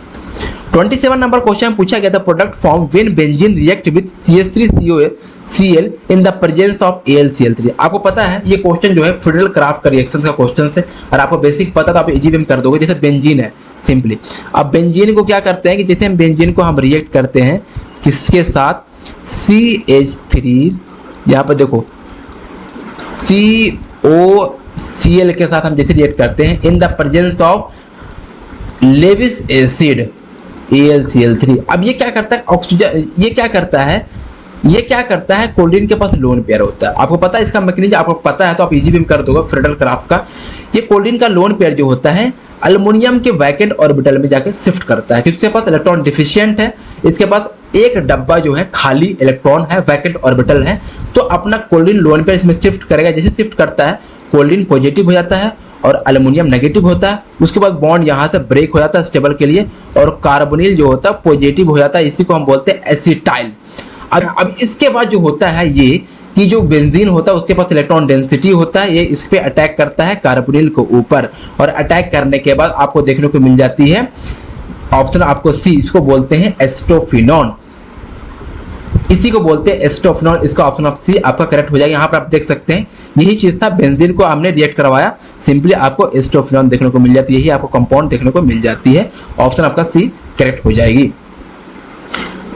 27 नंबर क्वेश्चन पूछा गया था, product form when benzene react with CH3COCl in the presence of AlCl3। आपको पता है ये क्वेश्चन जो है फ्रीडल क्राफ्ट का रिएक्शन का क्वेश्चन है, और आपको बेसिक पता तो आप इजी में कर दोगे। जैसे बेंजीन है सिंपली, अब बेंजीन को क्या करते हैं कि जैसे हम बेंजीन को हम रिएक्ट करते हैं किसके साथ, CH3, यहाँ पर देखो COCl के साथ हम जैसे रिएक्ट करते हैं इन the presence of Lewis acid AlCl3। अब ये क्या करता है, ऑक्सीजन, ये क्या करता है, कोलिन के पास लोन पेयर होता है। आपको पता है इसका मैकेनिज्म, आपको पता है तो आप इजी भी कर दोगे फ्रीडल क्राफ्ट का। ये कोलिन का लोन पेयर जो होता है अल्युमिनियम के वैकेंट ऑर्बिटल में जाके शिफ्ट करता है, क्योंकि इसके पास इलेक्ट्रॉन डिफिशिएंट है, इसके पास एक डब्बा जो है खाली इलेक्ट्रॉन है, वैकेंट ऑर्बिटल है, तो अपना कोलिन लोन पेयर इसमें शिफ्ट करेगा। जैसे शिफ्ट करता है कोलिन पॉजिटिव हो जाता है और अल्युमिनियम नेगेटिव होता है, उसके बाद बॉन्ड यहाँ से ब्रेक हो जाता है स्टेबल के लिए, और कार्बोनिल जो होता है पॉजिटिव हो जाता है, इसी को हम बोलते हैं एसिटाइल। अब इसके बाद जो होता है ये कि जो बेंजीन होता है उसके पास इलेक्ट्रॉन डेंसिटी होता है, ये इस पे अटैक करता है कार्बोनिल को ऊपर, और अटैक करने के बाद आपको देखने को मिल जाती है ऑप्शन आपको सी, इसको बोलते हैं एस्टोफिनॉन, इसी को बोलते हैं एस्टोफिनॉन। इसका ऑप्शन ऑफ सी आपका करेक्ट हो जाएगा। यहाँ पर आप देख सकते हैं यही चीज था, बेंजीन को हमने रिएक्ट करवाया, सिंपली आपको एस्टोफिनॉन देखने को मिल जाती है, यही आपको कंपाउंड देखने को मिल जाती है, ऑप्शन आपका सी करेक्ट हो जाएगी।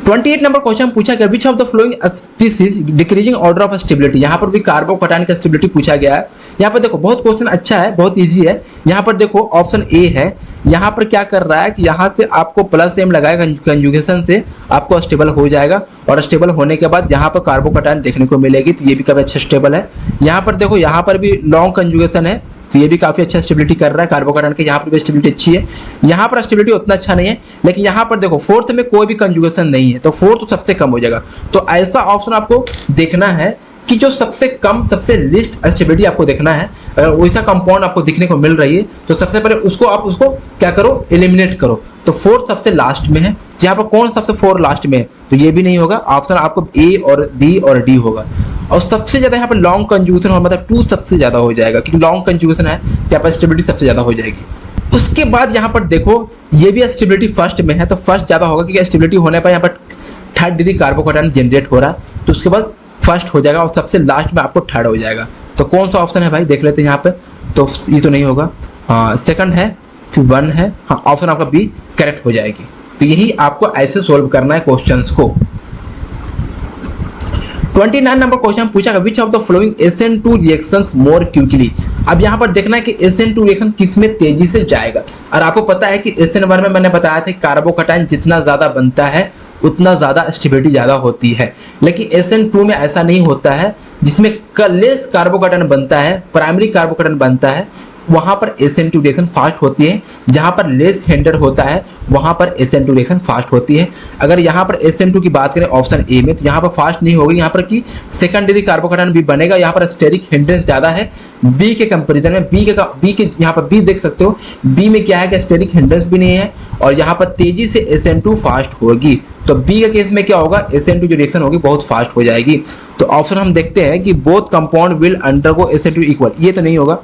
28 नंबर क्वेश्चन पूछा गया, which of the flowing species decreasing order of stability. यहाँ पर भी कार्बोकैटायन का स्टेबिलिटी पूछा गया है। यहाँ पर देखो बहुत क्वेश्चन अच्छा है, बहुत इजी है। यहाँ पर देखो ऑप्शन ए है, यहाँ पर क्या कर रहा है कि यहाँ से आपको प्लस एम लगाएगा, कंजुगेशन से आपको स्टेबल हो जाएगा, और स्टेबल होने के बाद यहाँ पर कार्बोकैटायन देखने को मिलेगी, तो ये भी काफी अच्छा स्टेबल है। यहाँ पर देखो यहाँ पर भी लॉन्ग कंजुगेशन है, तो ये भी काफी अच्छा स्टेबिलिटी कर रहा है कार्बोकैटायन के, यहाँ पर भी स्टेबिलिटी अच्छी है। यहाँ पर स्टेबिलिटी उतना अच्छा नहीं है, लेकिन यहाँ पर देखो फोर्थ में कोई भी कंजुगेशन नहीं है, तो फोर्थ तो सबसे कम हो जाएगा। तो ऐसा ऑप्शन आपको देखना है कि जो सबसे कम, सबसे लिस्ट स्टेबिलिटी आपको देखना है। अगर वैसा कंपाउंड आपको दिखने को मिल रही है तो सबसे पहले उसको क्या करो, एलिमिनेट करो। तो फोर्थ सबसे लास्ट में है, यहाँ पर कौन सबसे फोर्थ लास्ट में है, तो ये भी नहीं होगा, ऑप्शन आपको ए और बी और डी होगा। और सबसे ज्यादा यहाँ पर लॉन्ग कंजुगेशन हो, मतलब 2 सबसे ज्यादा हो जाएगा, क्योंकि लॉन्ग कंजुगेशन है, यहाँ पर स्टेबिलिटी सबसे ज्यादा हो जाएगी। उसके बाद यहाँ पर देखो ये भी स्टेबिलिटी फर्स्ट में है, तो फर्स्ट ज्यादा होगा, क्योंकि स्टेबिलिटी होने पर यहाँ पर 3rd डिग्री कार्बोकैटायन जनरेट हो रहा है, तो उसके बाद फर्स्ट हो जाएगा, और सबसे लास्ट में आपको 3rd हो जाएगा। तो कौन सा ऑप्शन है भाई, देख लेते हैं यहाँ पे, तो ये तो नहीं होगा, हाँ सेकंड है, फिर 1 है, हाँ ऑप्शन आपका बी करेक्ट हो जाएगी। तो यही आपको ऐसे सोल्व करना है क्वेश्चंस को। 29 नंबर क्वेश्चन पूछा गया, which of the following SN2 reactions more quickly. अब यहाँ पर देखना है कि SN2 रिएक्शन किस में तेजी से जाएगा, और आपको पता है कि SN1 में मैंने बताया था कार्बोकैटायन जितना ज्यादा बनता है उतना ज्यादा स्टेबिलिटी ज्यादा होती है, लेकिन SN2 में ऐसा नहीं होता है, जिसमें लेस कार्बोकैटायन बनता है, प्राइमरी कार्बोकैटायन बनता है, वहां पर SN2 रिएक्शन फास्ट होती है, जहां पर लेस हिंडर होता है वहां पर SN2 रिएक्शन फास्ट होती है। अगर यहां पर SN2 की बात करें ऑप्शन ए में, तो यहां पर फास्ट नहीं होगी, यहां पर की सेकेंडरी कार्बोकेटायन भी बनेगा, यहां पर स्टेरिक हिंड्रेंस ज्यादा है बी के कंपैरिजन में। बी के यहां पर बी देख सकते हो, बी में क्या है कि स्टेरिक हिंड्रेंस भी नहीं है और यहां पर तेजी से SN2 फास्ट होगी। तो बी के केस में क्या होगा, SN2 जो रिएक्शन होगी बहुत फास्ट हो जाएगी। तो ऑप्शन हम देखते हैं कि both compound will undergo SN2 equal, ये तो नहीं होगा।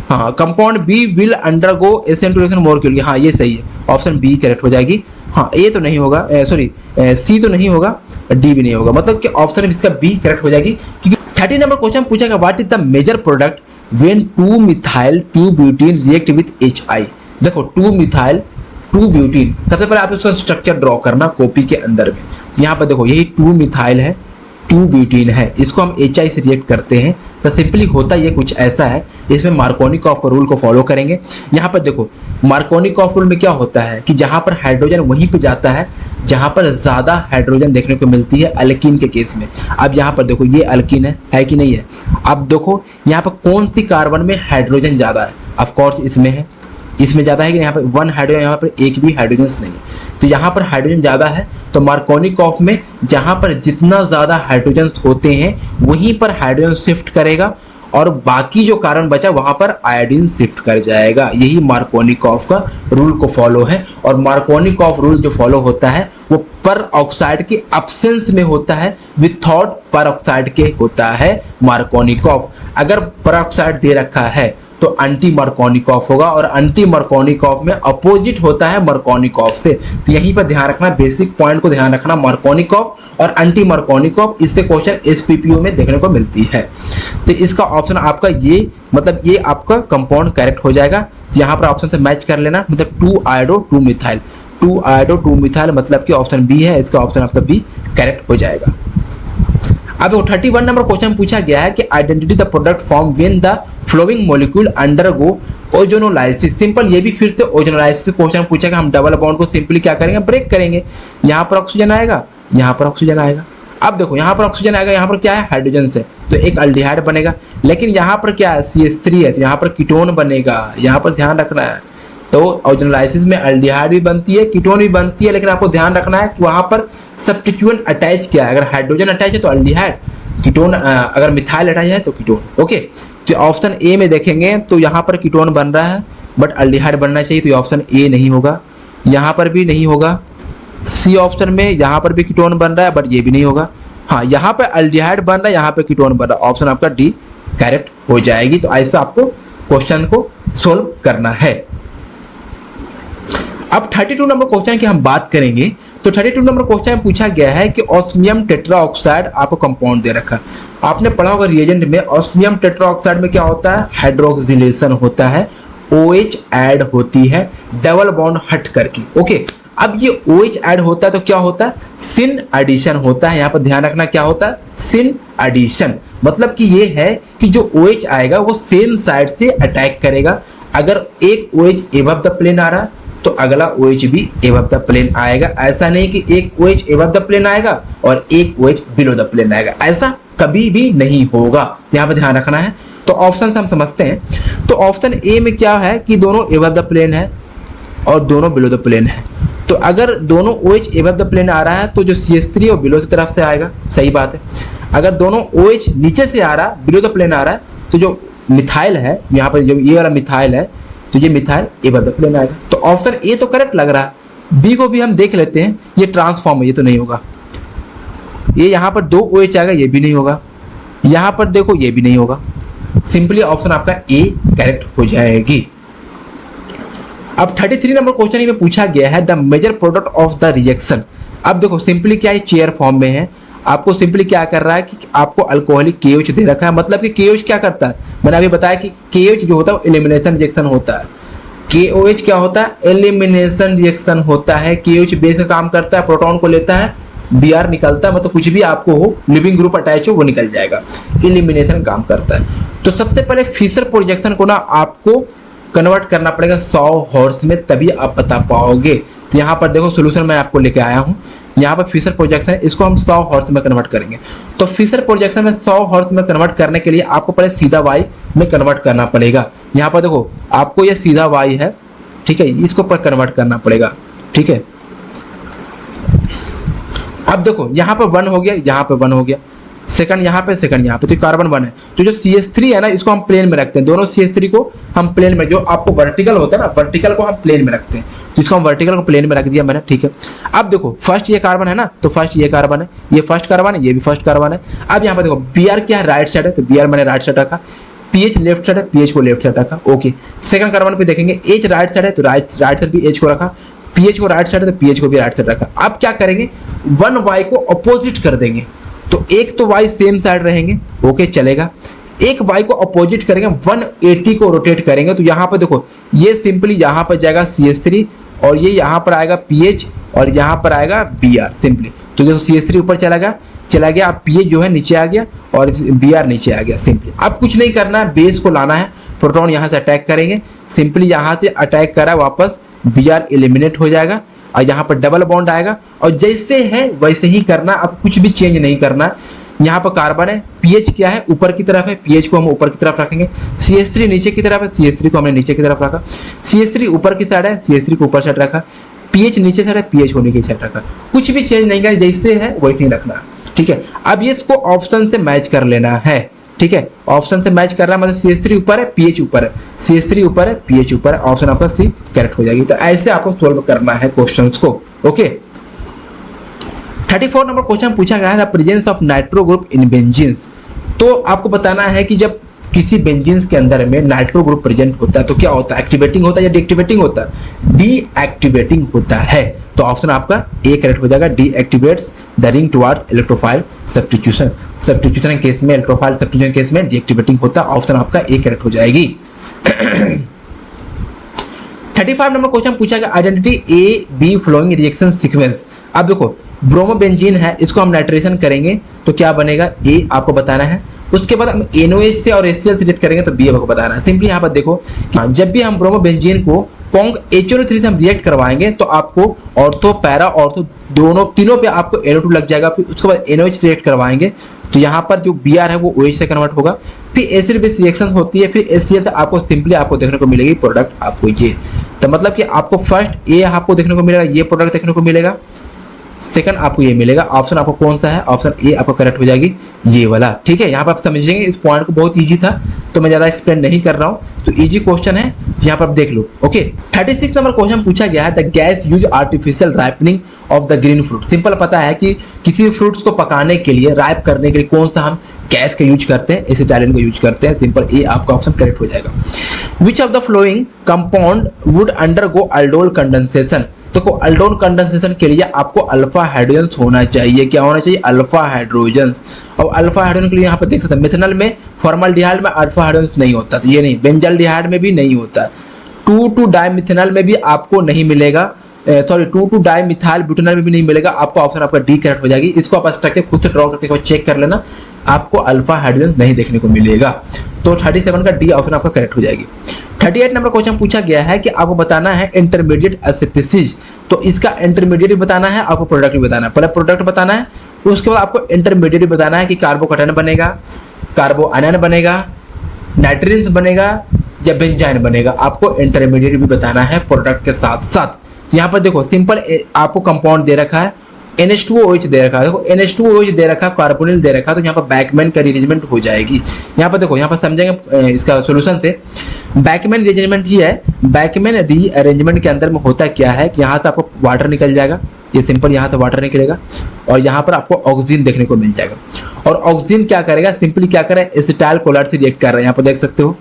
हाँ, compound B will undergo SN2 reaction more quickly, हाँ ये सही है, ऑप्शन बी करेक्ट हो जाएगी। हाँ ए तो नहीं होगा, सॉरी सी तो नहीं होगा, डी भी नहीं होगा, मतलब कि ऑप्शन इसका बी करेक्ट हो जाएगी। क्योंकि 30 नंबर क्वेश्चन पूछा गया what is the major product when 2 methyl 2 butene react with HI। देखो 2 मिथाइल 2 ब्यूटीन, सबसे पहले आप इसका स्ट्रक्चर ड्रॉ करना कॉपी के अंदर में। यहाँ पर देखो यही 2 मिथाइल है, 2 ब्यूटीन है, इसको हम HI से रिएक्ट करते हैं। तो सिंपली होता ये कुछ ऐसा है, इसमें मार्कोनिकॉफ रूल को फॉलो करेंगे। यहाँ पर देखो मार्कोनिकॉफ रूल में क्या होता है कि जहाँ पर हाइड्रोजन वहीं पे जाता है जहाँ पर ज्यादा हाइड्रोजन देखने को मिलती है अल्कीन के केस में। अब यहाँ पर देखो ये अल्कीन है कि नहीं है। अब देखो यहाँ पर कौन सी कार्बन में हाइड्रोजन ज्यादा है, ऑफ कोर्स इसमें है, इसमें ज्यादा है कि यहाँ पर 1 हाइड्रोजन, यहाँ पर एक भी हाइड्रोजन नहीं है, तो यहाँ पर हाइड्रोजन ज्यादा है। तो मार्कोनिकॉफ में जहाँ पर जितना ज्यादा हाइड्रोजन होते हैं वहीं पर हाइड्रोजन शिफ्ट करेगा और बाकी जो कार्बन बचा वहां पर आयोडीन शिफ्ट कर जाएगा। यही मार्कोनिकॉफ का रूल को फॉलो है। और मार्कोनिकॉफ रूल जो फॉलो होता है वो पर ऑक्साइड के एब्सेंस में होता है, विथआउट पर ऑक्साइड के होता है मार्कोनिकॉफ। अगर पर ऑक्साइड दे रखा है तो एंटी मार्कोनिकॉफ होगा और एंटी मार्कोनिकॉफ में अपोजिट होता है मार्कोनिकॉफ से। तो यहीं पर ध्यान रखना, बेसिक पॉइंट को ध्यान रखना, मार्कोनिकॉफ और एंटी मार्कोनिकॉफ, इससे क्वेश्चन SPPO में देखने को मिलती है। तो इसका ऑप्शन आपका ये, मतलब ये आपका कंपाउंड करेक्ट हो जाएगा। यहाँ पर ऑप्शन से मैच कर लेना, मतलब 2 आयोडो 2 मिथाइल, 2 आयोडो 2 मिथाइल मतलब कि ऑप्शन बी है, इसका ऑप्शन आपका बी करेक्ट हो जाएगा। अब 31 नंबर क्वेश्चन पूछा गया है कि identity the product form when the flowing molecule undergo ozonolysis. Simple, ये भी फिर से ओजोनोलाइसिस क्वेश्चन पूछेगा। हम डबल बॉन्ड को सिंपली क्या करेंगे, ब्रेक करेंगे। यहाँ पर ऑक्सीजन आएगा, यहाँ पर ऑक्सीजन आएगा। अब देखो यहाँ पर ऑक्सीजन आएगा, यहाँ पर क्या है हाइड्रोजन से, तो एक अल्डिहाइड बनेगा। लेकिन यहाँ पर क्या है CH3 है, तो यहाँ पर कीटोन बनेगा, यहाँ पर ध्यान रखना है। तो ओजोनोलाइसिस में अल्डिहाइड भी बनती है, कीटोन भी बनती है, लेकिन आपको ध्यान रखना है कि वहां पर सब्स्टिट्यूएंट अटैच किया है। अगर हाइड्रोजन अटैच है तो अल्डिहाइड, कीटोन अगर मिथाइल अटैच है तो कीटोन। ओके, तो ऑप्शन ए में देखेंगे तो यहाँ पर कीटोन बन रहा है बट अल्डिहाइड बनना चाहिए, तो ऑप्शन ए नहीं होगा, यहाँ पर भी नहीं होगा। सी ऑप्शन में यहाँ पर भी कीटोन बन रहा है बट ये भी नहीं होगा। हाँ, यहाँ पर अल्डिहाइड बन रहा है, यहाँ पे कीटोन बन रहा है, ऑप्शन आपका डी करेक्ट हो जाएगी। तो ऐसा आपको क्वेश्चन को सोल्व करना है। अब 32 नंबर क्वेश्चन की हम बात करेंगे। तो 32 नंबर क्वेश्चन में पूछा गया है कि ऑस्मियम टेट्राऑक्साइड आपको कंपाउंड दे रखा। आपने पढ़ा होगा रिएजेंट में, ऑस्मियम टेट्राऑक्साइड में क्या होता है, हाइड्रोक्सिलेशन होता है, OH ऐड होती है डबल बॉन्ड हट करके। ओके, अब ये OH ऐड होता है तो क्या होता है, सिन एडिशन होता है। यहाँ पर ध्यान रखना क्या होता है, सिन एडिशन, मतलब कि ये है कि जो OH आएगा वो सेम साइड से अटैक करेगा। अगर एक OH एबव द प्लेन आ रहा है तो अगला OH भी एबव द प्लेन आएगा। ऐसा नहीं कि एक OH एबव द प्लेन आएगा और एक OH बिलो द प्लेन आएगा, ऐसा कभी भी नहीं होगा, यहाँ पर ध्यान रखना है। तो ऑप्शन हम समझते हैं। तो ऑप्शन ए में क्या है कि दोनों एबव द प्लेन है और दोनों बिलो द प्लेन है। तो अगर दोनों OH एबव द प्लेन आ रहा है तो जो CH3 और बिलो की तरफ से आएगा, सही बात है। अगर दोनों OH नीचे से आ रहा है, बिलो द प्लेन आ रहा है, तो जो मिथाइल है यहाँ पर, जो ये वाला मिथाइल है, तो ये मिथाइल एबव द प्लेन आएगा। तो ऑप्शन ए तो करेक्ट लग रहा है। बी को भी हम देख लेते हैं, ये ट्रांसफॉर्म है, ये तो नहीं होगा। ये यहाँ पर 2 OH आएगा, ये भी नहीं होगा। यहाँ पर देखो ये भी नहीं होगा। सिंपली ऑप्शन आपका ए करेक्ट हो जाएगी। अब 33 नंबर क्वेश्चन में पूछा गया है the major product of the reaction. अब देखो सिंपली क्या है, चेयर फॉर्म में है। आपको सिंपली क्या कर रहा है कि आपको अल्कोहलिक KOH दे रखा है, मतलब कि KOH क्या करता है, मैंने अभी बताया कि KOH जो होता है वो एलिमिनेशन रिएक्शन होता है। KOH क्या होता है, एलिमिनेशन रिएक्शन होता है। KOH बेस का काम करता है, प्रोटॉन को लेता है, Br निकलता है, मतलब कुछ भी आपको हो, लिविंग ग्रुप अटैच हो, वो निकल जाएगा, एलिमिनेशन काम करता है। तो सबसे पहले फिशर प्रोजेक्शन को ना आपको कन्वर्ट करना पड़ेगा 100 हॉर्स में, तभी आप बता पाओगे तो यहाँ पर देखो सोल्यूशन मैं आपको लेके आया हूँ। यहाँ पर फिशर प्रोजेक्शन है, इसको हम 100 हॉर्स में कन्वर्ट करेंगे। तो फिशर प्रोजेक्शन में 100 हॉर्स में कन्वर्ट करने के लिए आपको पहले सीधा वाई में कन्वर्ट करना पड़ेगा। यहाँ पर देखो आपको ये सीधा वाई है, ठीक है, इसको पर कन्वर्ट करना पड़ेगा, ठीक है। अब देखो यहाँ पर 1 हो गया, यहाँ पे 1 हो गया, सेकंड यहाँ पे, सेकंड यहाँ पे, तो कार्बन 1 है। तो जो CH3 है ना, इसको हम प्लेन में रखते हैं, दोनों CH3 को हम प्लेन में, जो आपको वर्टिकल होता है ना, वर्टिकल को हम प्लेन में रखते हैं, तो इसको हम वर्टिकल को प्लेन में रख दिया मैंने, ठीक है। अब देखो फर्स्ट ये कार्बन है ना, तो फर्स्ट ये कार्बन है, ये फर्स्ट कार्बन है, ये भी फर्स्ट कार्बन है। अब यहाँ पर देखो Br क्या है, राइट साइड है, तो Br मैंने राइट साइड रखा, पीएच लेफ्ट साइड है, पीएच को लेफ्ट साइड रखा, ओके। सेकंड कार्बन पे देखेंगे एच राइट साइड है, तो राइट साइड भी एच को रखा, पीएच को राइट साइड है, तो पीएच को भी राइट साइड रखा। अब क्या करेंगे, 1 वाई को अपोजिट कर देंगे, तो एक तो वाई सेम साइड रहेंगे, ओके चलेगा। एक वाई को अपोजिट करेंगे, 180 को रोटेट करेंगे, तो यहाँ पर देखो ये सिंपली यहाँ पर जाएगा CH3 और ये यहाँ पर आएगा पीएच और यहाँ पर आएगा Br सिंपली। तो देखो CH3 ऊपर चला गया, अब पीएच जो है नीचे आ गया और Br नीचे आ गया सिंपली। अब कुछ नहीं करना है, बेस को लाना है, प्रोटॉन यहाँ से अटैक करेंगे, सिंपली यहाँ से अटैक करा वापस, Br एलिमिनेट हो जाएगा और यहाँ पर डबल बॉन्ड आएगा और जैसे है वैसे ही करना, अब कुछ भी चेंज नहीं करना। यहाँ पर कार्बन है, पीएच क्या है, ऊपर की तरफ है, पीएच को हम ऊपर की तरफ रखेंगे, CH3 नीचे की तरफ है, CH3 को हमने नीचे की तरफ रखा, CH3 ऊपर की साइड है, CH3 को ऊपर साइड रखा, पीएच नीचे साइड है, पीएच को नीचे साइड रखा, कुछ भी चेंज नहीं करना, जैसे है वैसे ही रखना, ठीक है। अब ये इसको ऑप्शन से मैच कर लेना है, ठीक है, ऑप्शन से मैच कर रहा है, मतलब CH3 ऊपर है, पीएच ऊपर है, CH3 ऊपर है, पीएच ऊपर है, ऑप्शन आपका सी करेक्ट हो जाएगी। तो ऐसे आपको सोल्व करना है क्वेश्चंस को, ओके। 34 नंबर क्वेश्चन पूछा गया है, the presence of nitro group in benzenes. तो आपको बताना है कि जब किसी बेंजीन्स के अंदर में नाइट्रो ग्रुप प्रेजेंट होता है तो क्या होता है, एक्टिवेटिंग होता है या डीएक्टिवेटिंग होता है, डीएक्टिवेटिंग होता है। तो ऑप्शन आपका ए करेक्ट हो जाएगा, deactivates the ring towards electrophile substitution. Substitution के केस में, इलेक्ट्रोफाइल सब्स्टिट्यूशन के केस में डीएक्टिवेटिंग होता है, ऑप्शन आपका ए करेक्ट हो जाएगी। 35 नंबर क्वेश्चन पूछा गया, identity A B following reaction sequence. अब देखो ब्रोमोबेंजीन है, इसको हम नाइट्रेशन करेंगे तो क्या बनेगा, ए आपको बताना है। उसके बाद हम NOH से और HCl सिलेक्ट करेंगे तो बी आपको बताना है। सिंपली यहाँ पर देखो कि जब भी हम ब्रोमोबेंजीन को पोंग HNO3 से हम रिएक्ट करवाएंगे तो आपको ऑर्थो पैरा ऑर्थो दोनों तीनों पे आपको NO2 लग जाएगा, फिर उसके बाद NOH सिलेक्ट करवाएंगे तो यहाँ पर जो Br है वो OH से कन्वर्ट होगा, फिर एसिड बेस रिएक्शन होती है, फिर HCl से आपको सिंपली आपको देखने को मिलेगी प्रोडक्ट आपको ये। तो मतलब कि आपको फर्स्ट ए आपको देखने को मिलेगा, ये प्रोडक्ट देखने को मिलेगा, सेकंड आपको ये मिलेगा। ऑप्शन आपको कौन सा है, ऑप्शन ए आपको करेक्ट हो जाएगी, ये वाला, ठीक है। यहाँ पर आप समझेंगे, इस पॉइंट को बहुत इजी था तो मैं ज्यादा एक्सप्लेन नहीं कर रहा हूँ, तो इजी क्वेश्चन है, यहाँ पर आप देख लो, ओके। 36 नंबर क्वेश्चन पूछा गया है, the gas use artificial ripening of the green fruit. Simple पता है कि किसी फ्रूट्स को पकाने के लिए, राइप करने के लिए कौन सा हम गैस का यूज करते हैं, एसिटाइलिन को यूज करते हैं। सिंपल ए आपका ऑप्शन करेक्ट हो जाएगा। Which of the flowing compound would undergo aldol condensation. देखो अल्डोल कंडेंसेशन के लिए आपको अल्फा हाइड्रोजन होना चाहिए, क्या होना चाहिए, अल्फा हाइड्रोजन। और अल्फा हाइड्रोजन के लिए यहाँ पर देख सकते हैं, मिथेनॉल में, फॉर्मल्डिहाइड में अल्फा हाइड्रोजन नहीं होता, तो ये नहीं, बेंजल्डिहाइड में भी नहीं होता, 2,2-डाइमिथेनॉल में भी आपको नहीं मिलेगा, सॉरी 2,2-डाइमिथाइल ब्यूटेनॉल में भी नहीं मिलेगा आपको। ऑप्शन आपका डी करेक्ट हो जाएगी। इसको आप स्ट्रक्चर खुद से ड्रॉ करके चेक कर लेना, आपको अल्फा हाइड्रोजन नहीं देखने को मिलेगा। तो 37 का डी ऑप्शन आपका करेक्ट हो जाएगी। 38 नंबर क्वेश्चन पूछा गया है कि आपको बताना है इंटरमीडिएट स्पीसीज। तो इसका इंटरमीडिएट बताना है, आपको प्रोडक्ट भी बताना है। पहले प्रोडक्ट बताना है, उसके बाद आपको इंटरमीडिएट बताना है कि कार्बोकैटायन बनेगा, कार्बोआनायन बनेगा, नाइट्रीन बनेगा या बेंजाइन बनेगा। आपको इंटरमीडिएट भी बताना है प्रोडक्ट के साथ साथ। यहाँ पर देखो सिंपल आपको कंपाउंड दे रखा है, NH2OH दे रखा है, देखो NH2OH दे रखा है, कार्बोनिल दे रखा है, तो यहाँ पर बैकमैन का रीअरेंजमेंट हो जाएगी। यहाँ पर देखो, यहाँ पर समझेंगे इसका सॉल्यूशन से। बैकमैन रीअरेंजमेंट ही है। बैकमैन रीअरेंजमेंट के अंदर में होता क्या है कि यहाँ से आपको वाटर निकल जाएगा, ये सिंपल यहाँ से वाटर निकलेगा और यहाँ पर आपको ऑक्सीजन देखने को मिल जाएगा। और ऑक्सीजन क्या करेगा, सिंपली क्या करेगा, एसिटाइल कोलाइड से रिएक्ट कर रहा है। यहाँ पर देख सकते हो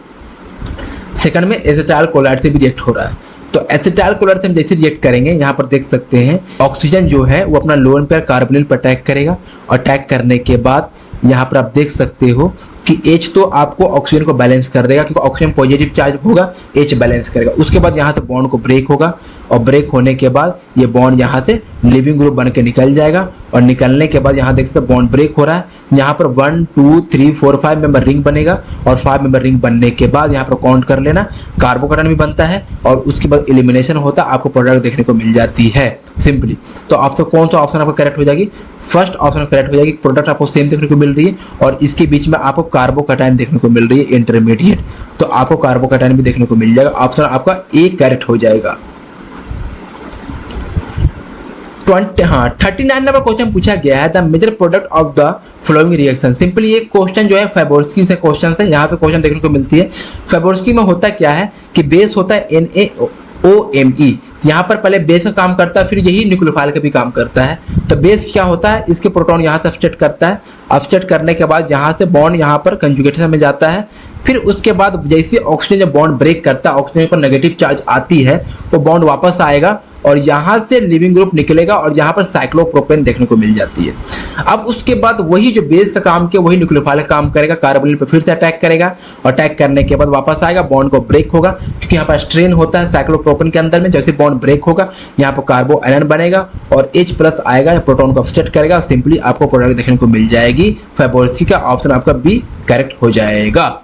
सेकंड में एसिटाइल कोलाइड से भी रिएक्ट हो रहा है। तो एसिटाइल कोलाइड से हम जैसे रिएक्ट करेंगे, यहाँ पर देख सकते हैं ऑक्सीजन जो है वो अपना लोन पेयर कार्बोनिल पर अटैक करेगा और अटैक करने के बाद यहाँ पर आप देख सकते हो कि H तो आपको ऑक्सीजन को बैलेंस कर देगा, क्योंकि ऑक्सीजन पॉजिटिव चार्ज होगा, H बैलेंस करेगा। उसके बाद यहाँ से बॉन्ड को ब्रेक होगा, और ब्रेक होने के बाद ये बॉन्ड यहाँ से लिविंग ग्रुप बन के निकल जाएगा, और निकलने के बाद यहाँ देख सकते हो बॉन्ड ब्रेक हो रहा है। यहाँ पर 1 2 3 4 5 मेंबर रिंग बनेगा, और 5 मेंबर रिंग बनने के बाद यहाँ पर काउंट कर लेना, कार्बोकैटायन भी बनता है, और उसके बाद एलिमिनेशन होता है, आपको प्रोडक्ट देखने को मिल जाती है सिंपली। तो आपसे कौन सा ऑप्शन आपको करेक्ट हो जाएगी? फर्स्ट ऑप्शन करेक्ट हो जाएगी। प्रोडक्ट आपको सेम देखने को मिल रही है, और इसके बीच में आपको कार्बोकैटायन देखने को मिल रही है इंटरमीडिएट, तो आपको कार्बोकैटायन भी देखने को मिल जाएगा। ऑप्शन आपका ए करेक्ट हो जाएगा। 39 नंबर क्वेश्चन पूछा गया है, the major product of the following reaction. Simply ये क्वेश्चन जो है फैबोर्स्की से क्वेश्चन है, यहाँ से क्वेश्चन देखने को मिलती है। फैबोर्स्की में होता क्या है कि बेस होता है NaOMe, यहाँ पर पहले बेस का काम करता है, फिर यही न्यूक्लियोफाइल का भी काम करता है। तो बेस क्या होता है, इसके प्रोटॉन यहाँ से अपस्टेट करता है, अपस्टेट करने के बाद यहाँ से बॉन्ड यहाँ पर कंजुगेशन में जाता है, फिर उसके बाद जैसे ऑक्सीजन जब बॉन्ड ब्रेक करता है, ऑक्सीजन पर नेगेटिव चार्ज आती है, वो बॉन्ड वापस आएगा, और यहाँ से लिविंग ग्रुप निकलेगा, और यहाँ पर साइक्लोप्रोपेन देखने को मिल जाती है। अब उसके बाद वही जो बेस का काम किया वही न्यूक्लियोफाइल का काम करेगा, कार्बोनिल पर फिर से अटैक करेगा, और अटैक करने के बाद वापस आएगा, बॉन्ड को ब्रेक होगा, क्योंकि यहाँ पर स्ट्रेन होता है साइक्लोप्रोपेन के अंदर में। जैसे बॉन्ड ब्रेक होगा, यहाँ पर कार्बो आयन बनेगा, और H+ आएगा, या प्रोटॉन को अपस्टेट करेगा, सिंपली आपको प्रोडक्ट देखने को मिल जाएगी। फैबोर्स्की का ऑप्शन आपका बी करेक्ट हो जाएगा।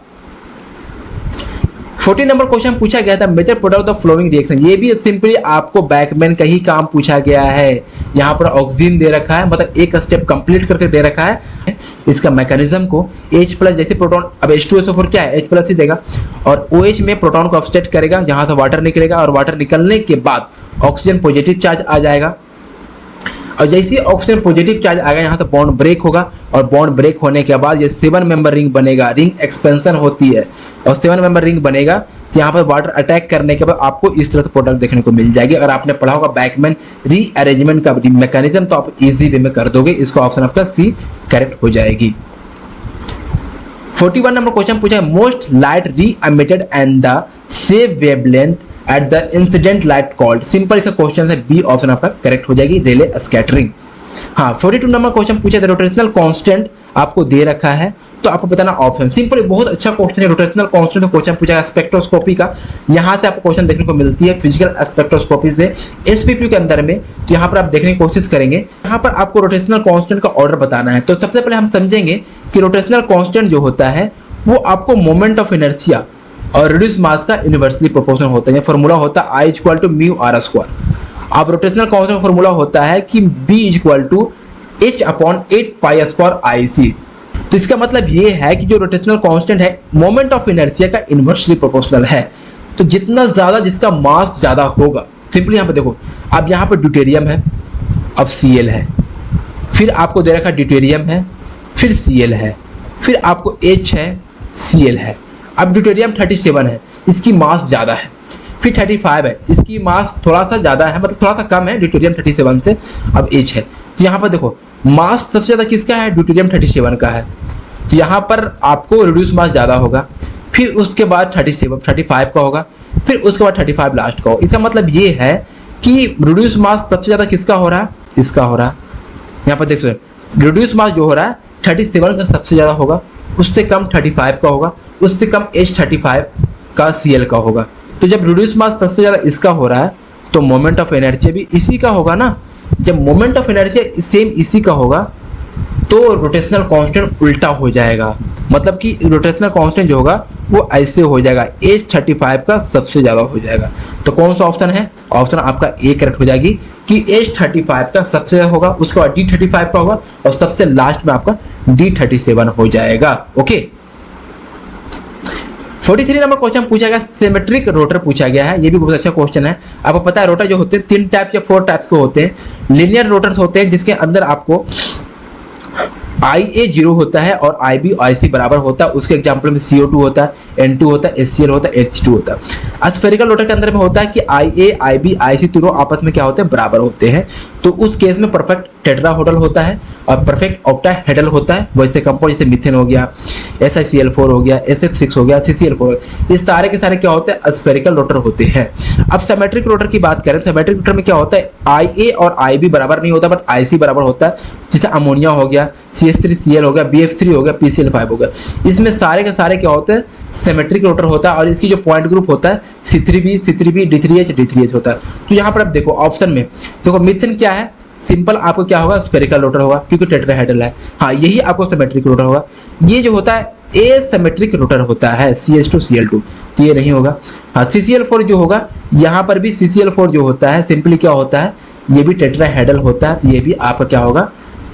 14 नंबर क्वेश्चन पूछा गया था, major product of following reaction. ये भी सिंपली आपको बैकमैन का ही काम पूछा गया है। यहाँ पर ऑक्सीजन दे रखा है, मतलब एक स्टेप कंप्लीट करके दे रखा है। इसका मैकेनिज्म को H+ जैसे प्रोटॉन, अब H2SO4 क्या है, H+ ही देगा, और OH में प्रोटॉन को अपस्टेट करेगा, यहाँ से वाटर निकलेगा, और वाटर निकलने के बाद ऑक्सीजन पॉजिटिव चार्ज आ जाएगा, और जैसे ऑक्सीजन पॉजिटिव चार्ज आएगा, यहाँ से बॉन्ड ब्रेक होगा, और बॉन्ड ब्रेक होने के बाद ये 7 मेंबर रिंग बनेगा, रिंग एक्सपेंशन होती है, और 7 मेंबर रिंग बनेगा, तो यहाँ पर वाटर अटैक करने के बाद आपको इस तरह से प्रोडक्ट देखने को मिल जाएगी। अगर आपने पढ़ा होगा बैकमैन रीअरेंजमेंट का मैकेनिज्म, तो आप इजी वे में कर दोगे। इसका ऑप्शन आपका सी करेक्ट हो जाएगी। 41 नंबर क्वेश्चन पूछा है, मोस्ट लाइट री emitted and the same wavelength at the incident light called. Simple इसका क्वेश्चन है, बी ऑप्शन आपका करेक्ट हो जाएगी, रेले स्कैटरिंग। हाँ, 42 नंबर क्वेश्चन पूछा है, रोटेशनल कांस्टेंट आपको दे रखा है, तो आपको बताना ऑप्शन। सिंपल बहुत अच्छा क्वेश्चन है, रोटेशनल कांस्टेंट का क्वेश्चन पूछा है स्पेक्ट्रोस्कोपी का। यहाँ से आपको क्वेश्चन देखने को मिलती है फिजिकल स्पेक्ट्रोस्कोपी से SPP के अंदर में, तो यहाँ पर आप देखने की कोशिश करेंगे। यहाँ पर आपको रोटेशनल कांस्टेंट का ऑर्डर बताना है। तो सबसे पहले हम समझेंगे कि रोटेशनल कांस्टेंट जो होता है वो आपको मोमेंट ऑफ इनर्शिया और रिड्यूस मास का इनवर्सली प्रोपोर्शनल होता है। ये फॉर्मूला होता है I = μr²। अब रोटेशनल कांस्टेंट का फॉर्मूला होता है कि B = h/8π²IC। तो इसका मतलब ये है कि जो रोटेशनल कांस्टेंट है मोमेंट ऑफ इनर्शिया का इनवर्सली प्रोपोर्शनल है। तो जितना ज्यादा जिसका मास ज्यादा होगा, सिंपली यहाँ पे देखो, अब यहाँ पर ड्यूटेरियम है, अब Cl है, फिर आपको दे रखा ड्यूटेरियम है, फिर Cl है, फिर आपको H है, Cl है। अब ड्यूटेरियम 37 है, इसकी मास ज़्यादा है, फिर 35 है, इसकी मास थोड़ा सा ज़्यादा है, मतलब थोड़ा सा कम है ड्यूटेरियम 37 से। अब H है, तो यहाँ पर देखो मास सबसे ज़्यादा किसका है, ड्यूटेरियम 37 का है, तो यहाँ पर आपको रिड्यूस मास ज़्यादा होगा, फिर उसके बाद 35 का होगा, फिर उसके बाद 35 लास्ट का होगा। इसका मतलब ये है कि रिड्यूस मास सबसे ज़्यादा किसका हो रहा है, इसका हो रहा है। यहाँ पर देख सकते रिड्यूस मास जो हो रहा है 37 का सबसे ज़्यादा होगा, उससे कम 35 का होगा, उससे कम H35 का Cl का होगा। तो जब रिड्यूस मास सबसे ज़्यादा इसका हो रहा है तो मोमेंट ऑफ एनर्जी भी इसी का होगा ना। जब मोमेंट ऑफ एनर्जी सेम इसी का होगा तो रोटेशनल कांस्टेंट उल्टा हो जाएगा, मतलब कि रोटेशनल कांस्टेंट जो होगा वो ऐसे हो जाएगा, H35 का सबसे ज़्यादा हो जाएगा। तो कौन सा ऑप्शन है, ऑप्शन आपका ए करेक्ट हो जाएगी कि H35 का सबसे ज़्यादा होगा, उसके बाद D35 का होगा, और सबसे लास्ट में आपका D37 हो जाएगा। ओके, 43 नंबर क्वेश्चन पूछा गया, सिमेट्रिक रोटर पूछा गया है। ये भी बहुत अच्छा क्वेश्चन है। आपको पता है रोटर जो होते हैं 3 टाइप या 4 टाइप्स के होते हैं। लीनियर रोटर्स होते हैं जिसके अंदर आपको IA 0 होता है और IB IC बराबर होता है। उसके एग्जाम्पल में CO2 होता है, N2 होता है, HCl होता है, H2 होता है। स्फेरिकल रोटर के अंदर में होता है कि IA IB IC तीनों आपस में क्या होते हैं, बराबर होते हैं। तो उस केस में परफेक्ट टेट्राहेड्रल होता है और परफेक्ट ऑक्टाहेड्रल होता है। वैसे कंपाउंड जैसे मीथेन हो गया, SiCl4 हो गया, SF6 हो गया, CCl4 हो गया, ये सारे के सारे क्या होते हैं, स्फेरिकल रोटर होते हैं। अब सिमेट्रिक रोटर की बात करें, सिमेट्रिक रोटर में क्या होता है, IA और IB बराबर नहीं होता बट IC बराबर होता है। जैसे अमोनिया हो गया, BH3Cl हो गया, BF3 हो गया, PCl5 हो गया। इसमें सारे के सारे क्या होते हैं, सिमेट्रिक रोटर होता है और इसकी जो पॉइंट ग्रुप होता है C3b, D3H होता है। तो यहाँ पर आप देखो ऑप्शन में देखो मीथेन क्या है, सिंपल आपको क्या होगा, स्फेरिकल रोटर होगा क्योंकि टेट्राहेड्रल है। हाँ, यही आपको सिमेट्रिक रोटर होगा। ये जो होता है एसिमेट्रिक रोटर होता है, CH2Cl2, तो ये नहीं होगा। हाँ, CCl4 जो होगा, यहाँ पर भी CCl4 जो होता है सिंपली क्या होता है, ये भी टेट्राहेड्रल होता है, तो ये भी आपका क्या होगा,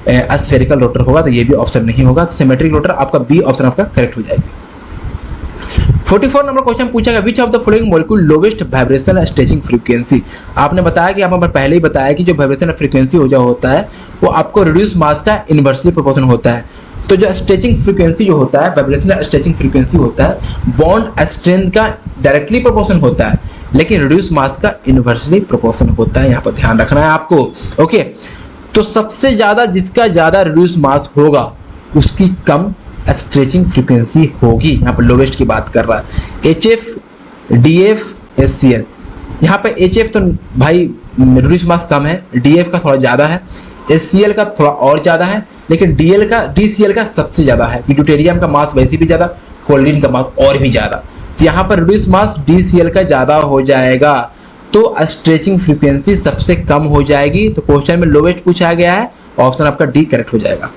स्फेरिकल रोटर होगा, तो ये भी ऑप्शन नहीं होगा। तो सिमेट्रिक रोटर आपका बी ऑप्शन आपका करेक्ट हो जाएगा। 44 नंबर क्वेश्चन पूछा गया, which of the following molecule lowest vibrational stretching frequency. आपने बताया कि यहाँ पर पहले ही बताया कि जो वाइब्रेशनल फ्रीक्वेंसी हो जा होता है वो आपको रिड्यूस मास का इनवर्सली प्रोपोर्शनल होता है। तो जो स्ट्रेचिंग फ्रीक्वेंसी जो होता है, वाइब्रेशनल स्ट्रेचिंग फ्रीक्वेंसी होता है, बॉन्ड स्ट्रेंथ का डायरेक्टली प्रोपोर्शनल होता है, लेकिन रिड्यूस मास का इनवर्सली प्रोपोर्शनल होता है। यहाँ पर ध्यान रखना है आपको। ओके, तो सबसे ज्यादा जिसका ज्यादा रिड्यूस मास होगा उसकी कम स्ट्रेचिंग फ्रीक्वेंसी होगी। यहाँ पर लोवेस्ट की बात कर रहा है, HF, DF, SCl। यहाँ पे HF तो भाई रिड्यूस मास कम है, DF का थोड़ा ज्यादा है, SCl का थोड़ा और ज्यादा है, लेकिन DCl का सबसे ज्यादा है। ड्यूटेरियम का मास वैसे भी ज्यादा, कोल्डिन का मास और भी ज्यादा। तो यहाँ पर रिड्यूस मास DCl का ज्यादा हो जाएगा, तो स्ट्रेचिंग फ्रीक्वेंसी सबसे कम हो जाएगी। तो क्वेश्चन में लोवेस्ट पूछा गया है, ऑप्शन आपका डी करेक्ट हो जाएगा।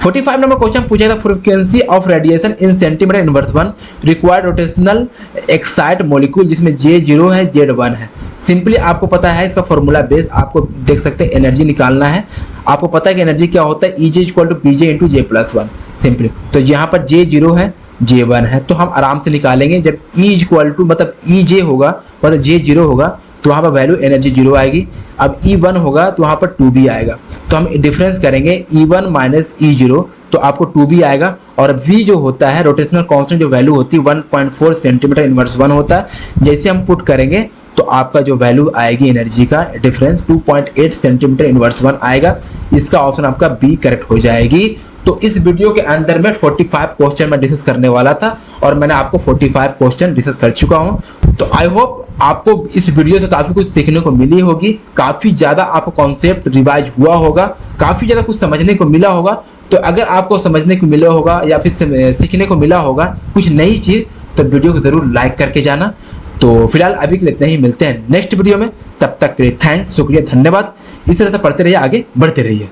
45 नंबर क्वेश्चन पूछा था, frequency of radiation in centimetre inverse 1 required rotational excite molecule, जिसमें J0 है, Z1 है। सिंपली आपको पता है इसका फॉर्मूला बेस, आपको देख सकते हैं एनर्जी निकालना है। आपको पता है कि एनर्जी क्या होता है, EJ = PJ × J+1 सिंपली। तो यहाँ पर J0 है, J1 है, तो हम आराम से निकालेंगे। जब E = मतलब EJ होगा मतलब J0 होगा तो वहाँ पर वैल्यू एनर्जी 0 आएगी। अब E1 होगा तो वहाँ पर 2B आएगा, तो हम डिफरेंस करेंगे E1 - E0 तो आपको 2B आएगा। और V जो होता है रोटेशनल कांस्टेंट जो वैल्यू होती है 1.4 सेंटीमीटर इनवर्स 1 होता है। जैसे हम पुट करेंगे तो आपका जो वैल्यू आएगी एनर्जी का डिफरेंस 2.8 सेंटीमीटर इनवर्स 1 आएगा। इसका ऑप्शन आपका बी करेक्ट हो जाएगी। तो इस वीडियो के अंदर में 45 क्वेश्चन मैं डिस्कस करने वाला था और मैंने आपको 45 क्वेश्चन डिस्कस कर चुका हूं। तो आई होप आपको इस वीडियो से काफी कुछ सीखने को मिली होगी, काफी ज्यादा आपको कॉन्सेप्ट रिवाइज हुआ होगा, काफी ज्यादा कुछ समझने को मिला होगा। तो अगर आपको समझने को मिला होगा या फिर सीखने को मिला होगा कुछ नई चीज, तो वीडियो को जरूर लाइक करके जाना। तो फिलहाल अभी के लिए इतना ही, मिलते हैं नेक्स्ट वीडियो में। तब तक के लिए थैंक्स, शुक्रिया, धन्यवाद। इस तरह से पढ़ते रहिए, आगे बढ़ते रहिए।